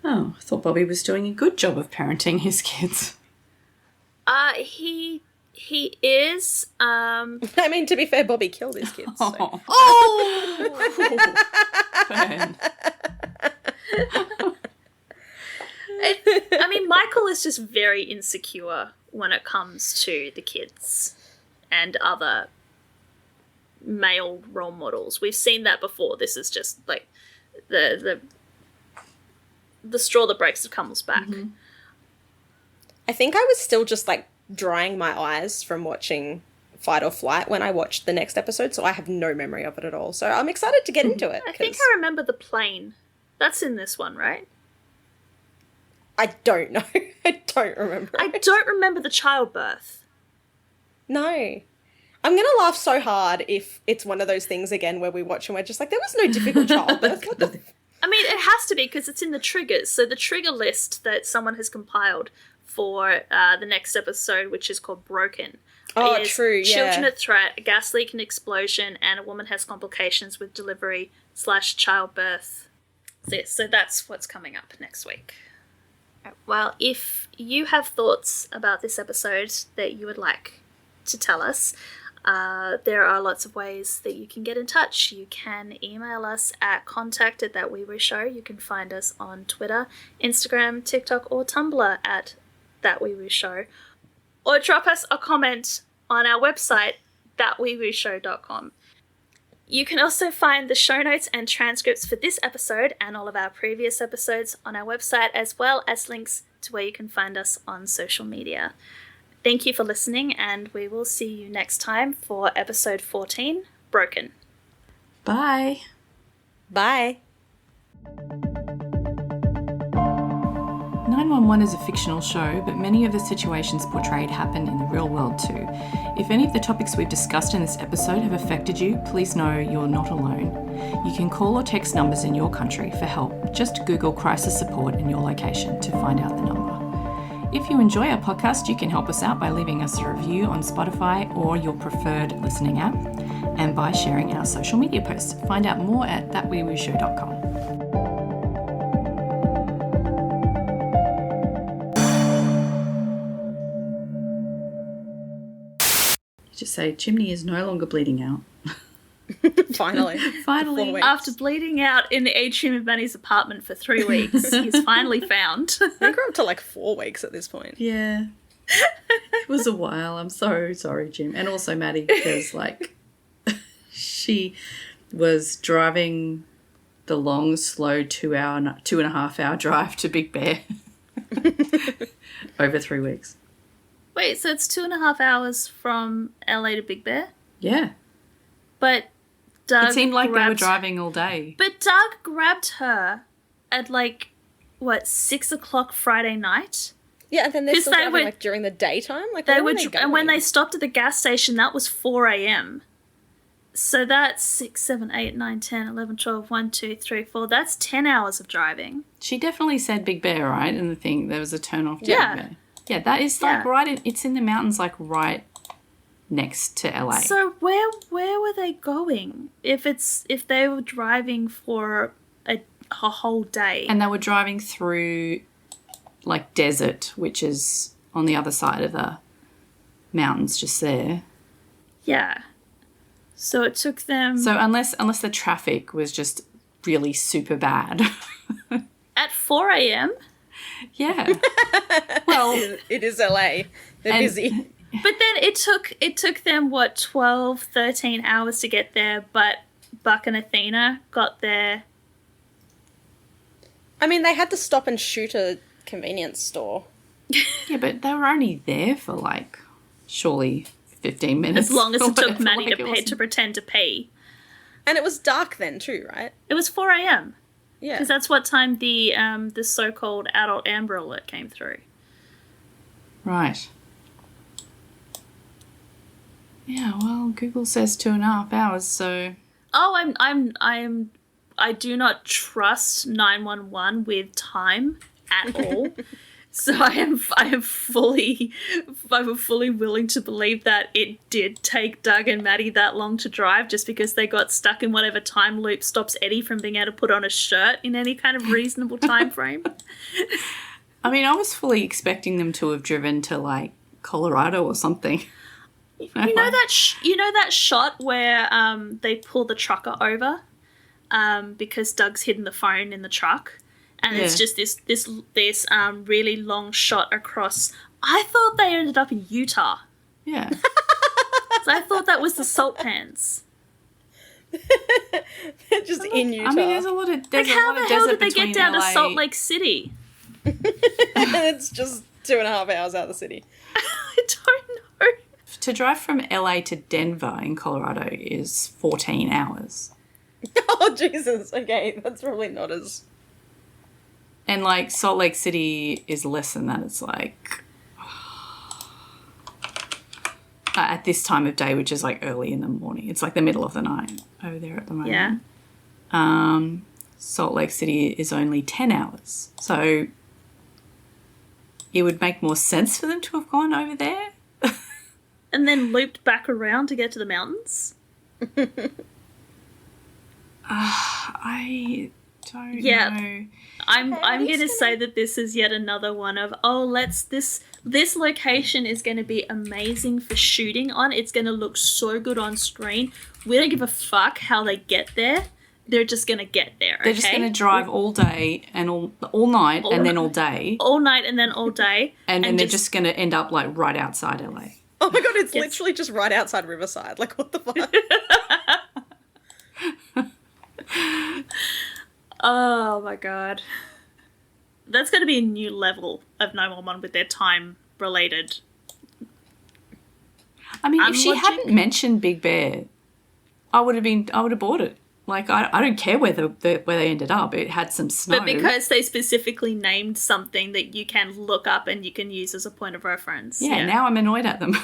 Oh, I thought Bobby was doing a good job of parenting his kids. He He is. I mean, to be fair, Bobby killed his kids. So. Burn. I mean, Michael is just very insecure when it comes to the kids and other male role models. We've seen that before. This is just like the straw that breaks the camel's back. Mm-hmm. I think I was still just like drying my eyes from watching Fight or Flight when I watched the next episode, so I have no memory of it at all. So I'm excited to get into it. I think I remember the plane. That's in this one, right? I don't know. I don't remember. I don't remember the childbirth. No. I'm going to laugh so hard if it's one of those things again where we watch and we're just like, there was no difficult childbirth. What the... I mean, it has to be because it's in the triggers. So the trigger list that someone has compiled for the next episode, which is called Broken. Oh, true, yeah. Children at threat, a gas leak and explosion, and a woman has complications with delivery/childbirth. So that's what's coming up next week. Well, if you have thoughts about this episode that you would like to tell us, there are lots of ways that you can get in touch. You can email us at contact@thatweewoo.show. You can find us on Twitter, Instagram, TikTok, or Tumblr at thatweewoo.show. Or drop us a comment on our website, thatweewooshow.com. You can also find the show notes and transcripts for this episode and all of our previous episodes on our website, as well as links to where you can find us on social media. Thank you for listening, and we will see you next time for episode 14, Broken. Bye. Bye. 911 is a fictional show, but many of the situations portrayed happen in the real world too. If any of the topics we've discussed in this episode have affected you, please know you're not alone. You can call or text numbers in your country for help. Just Google crisis support in your location to find out the number. If you enjoy our podcast, you can help us out by leaving us a review on Spotify or your preferred listening app, and by sharing our social media posts. Find out more at thatweewooshow.com. Just say, chimney is no longer bleeding out. Finally. Finally. After bleeding out in the atrium of Benny's apartment for 3 weeks, he's finally found. I think we're up to like 4 weeks at this point. Yeah. It was a while. I'm so sorry, Jim. And also Maddie, because like she was driving the long, slow 2.5 hour drive to Big Bear over 3 weeks. Wait, so it's 2.5 hours from LA to Big Bear? Yeah. But Doug It seemed like they were driving all day. But Doug grabbed her at 6 o'clock Friday night? Yeah, and then they're 'Cause still they driving, were- during the daytime? Like, They where were, they going? and when they stopped at the gas station, that was 4 a.m. So that's 6, 7, 8, 9, 10, 11, 12, 1, 2, 3, 4. That's 10 hours of driving. She definitely said Big Bear, right? In the thing, there was a turn off to Yeah. Big Bear. Yeah, that is it's in the mountains, right next to LA. So where were they going? If they were driving for a whole day. And they were driving through desert, which is on the other side of the mountains just there. Yeah. So it took them So unless the traffic was just really super bad. at 4 a.m. Yeah. Well, It is LA. They're busy. But then it took them 12, 13 hours to get there, but Buck and Athena got there. I mean, they had to stop and shoot a convenience store. yeah, but they were only there for surely 15 minutes. As long as or it took whatever, Maddie it to wasn't- pretend to pee. And it was dark then too, right? It was 4 a.m. Yeah. Because that's what time the so-called adult Amber Alert came through. Right. Yeah, well, Google says 2.5 hours, so... Oh, I do not trust 911 with time at all. So I am fully willing to believe that it did take Doug and Maddie that long to drive just because they got stuck in whatever time loop stops Eddie from being able to put on a shirt in any kind of reasonable time frame. I mean, I was fully expecting them to have driven to, Colorado or something. You know that shot where they pull the trucker over because Doug's hidden the phone in the truck, and it's just this really long shot across. I thought they ended up in Utah. Yeah. So I thought that was the salt pans. Just in Utah. I mean, there's a lot of desert. How the hell did they between get down LA. to Salt Lake City? It's just 2.5 hours out of the city. I don't know. To drive from LA to Denver in Colorado is 14 hours. Oh, Jesus. Okay, that's probably not as... And, like, Salt Lake City is less than that. It's like... at this time of day, which is, like, early in the morning. It's, like, the middle of the night over there at the moment. Yeah. Salt Lake City is only 10 hours. So it would make more sense for them to have gone over there. And then looped back around to get to the mountains? I don't know. I'm going to say that this is yet another one of, this location is going to be amazing for shooting on. It's going to look so good on screen. We don't give a fuck how they get there. They're just going to get there, okay? They're just going to drive all day and all night and then all day. All night and then all day. And then they're just going to end up, like, right outside LA. Oh my God, it's literally just right outside Riverside. Like, what the fuck? Oh my God. That's going to be a new level of 911 with their time-related. I mean, if she hadn't mentioned Big Bear, I would have bought it. Like, I don't care where they ended up. It had some snow. But because they specifically named something that you can look up and you can use as a point of reference. Yeah, now I'm annoyed at them.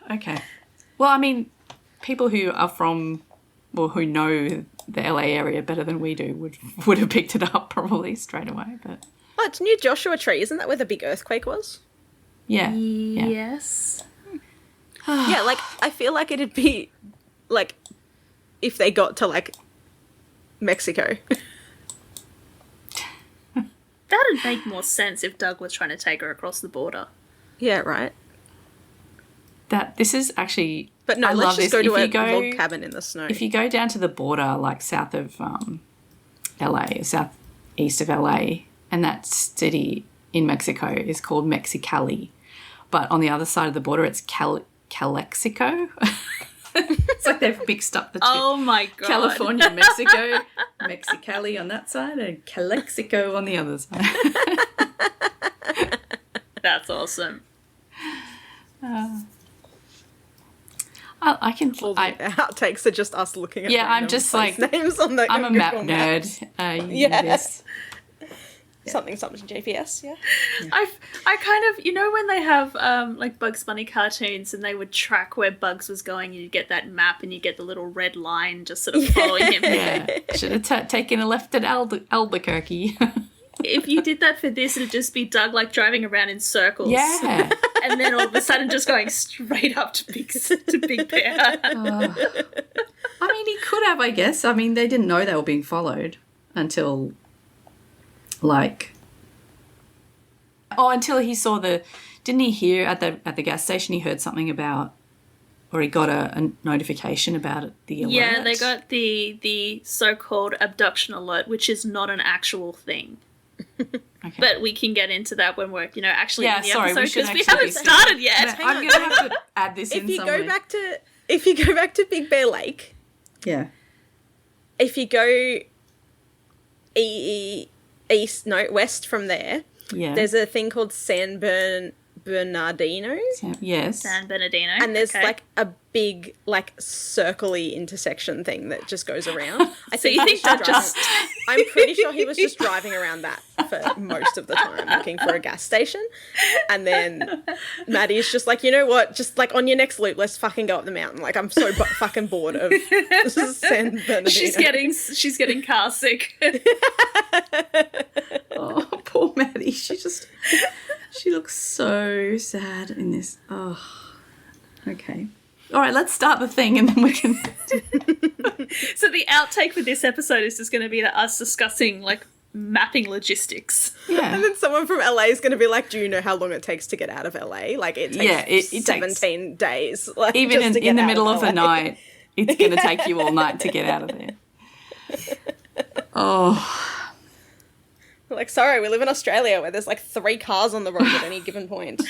Okay. Well, I mean, people who are from, well, who know the LA area better than we do would have picked it up probably straight away. But Oh, it's near Joshua Tree. Isn't that where the big earthquake was? yeah. Yes. Yeah, like, I feel like it'd be, like, if they got to, like, Mexico. That'd make more sense if Doug was trying to take her across the border. Yeah, right. This is actually... But no, I let's love just this. go to If you a log cabin in the snow. If you go down to the border, like south of LA, southeast of LA, and that city in Mexico is called Mexicali. But on the other side of the border, it's Calexico. It's like they've mixed up the two. Oh my God. California, Mexico, Mexicali on that side, and Calexico on the other side. That's awesome. I can... All the outtakes are just us looking at I'm random just place like... names on the I'm a Google map Maps. nerd. Yes. Something GPS, yeah. I kind of, you know, when they have like Bugs Bunny cartoons and they would track where Bugs was going, and you get that map and you get the little red line just sort of following him. Yeah. Should have taken a left at Albuquerque. If you did that for this, it'd just be Doug like driving around in circles. Yeah. And then all of a sudden just going straight up to Big Bear. I mean, he could have, I guess. I mean, they didn't know they were being followed until, like... Oh, until he saw didn't he hear at the gas station, he heard something about, or he got a notification about it, the alert? Yeah, they got the so-called abduction alert, which is not an actual thing. Okay. But we can get into that when we're, actually in the sorry, episode, because we actually haven't started yet. I'm going to have to add this in somewhere. If you go back to Big Bear Lake, Yeah. if you go west from there, Yeah. there's a thing called San Bernardino. Yes. San Bernardino. And there's okay. like a big, like, circle-y intersection thing that just goes around. You think that just... I'm pretty sure he was just driving around that for most of the time, looking for a gas station. And then Maddie's just like, you know what? Just, like, on your next loop, let's fucking go up the mountain. Like, I'm so fucking bored of San Bernardino. She's getting car sick. Oh, poor Maddie. She looks so sad in this. Oh, okay. All right, let's start the thing and then we can... So the outtake for this episode is just going to be us discussing, like, mapping logistics. Yeah. And then someone from LA is going to be like, do you know how long it takes to get out of LA? Like, it takes it 17 days. Like, even just to get in the out middle of the LA. night, it's going to take you all night to get out of there. Oh, Like, sorry, we live in Australia where there's like 3 cars on the road at any given point.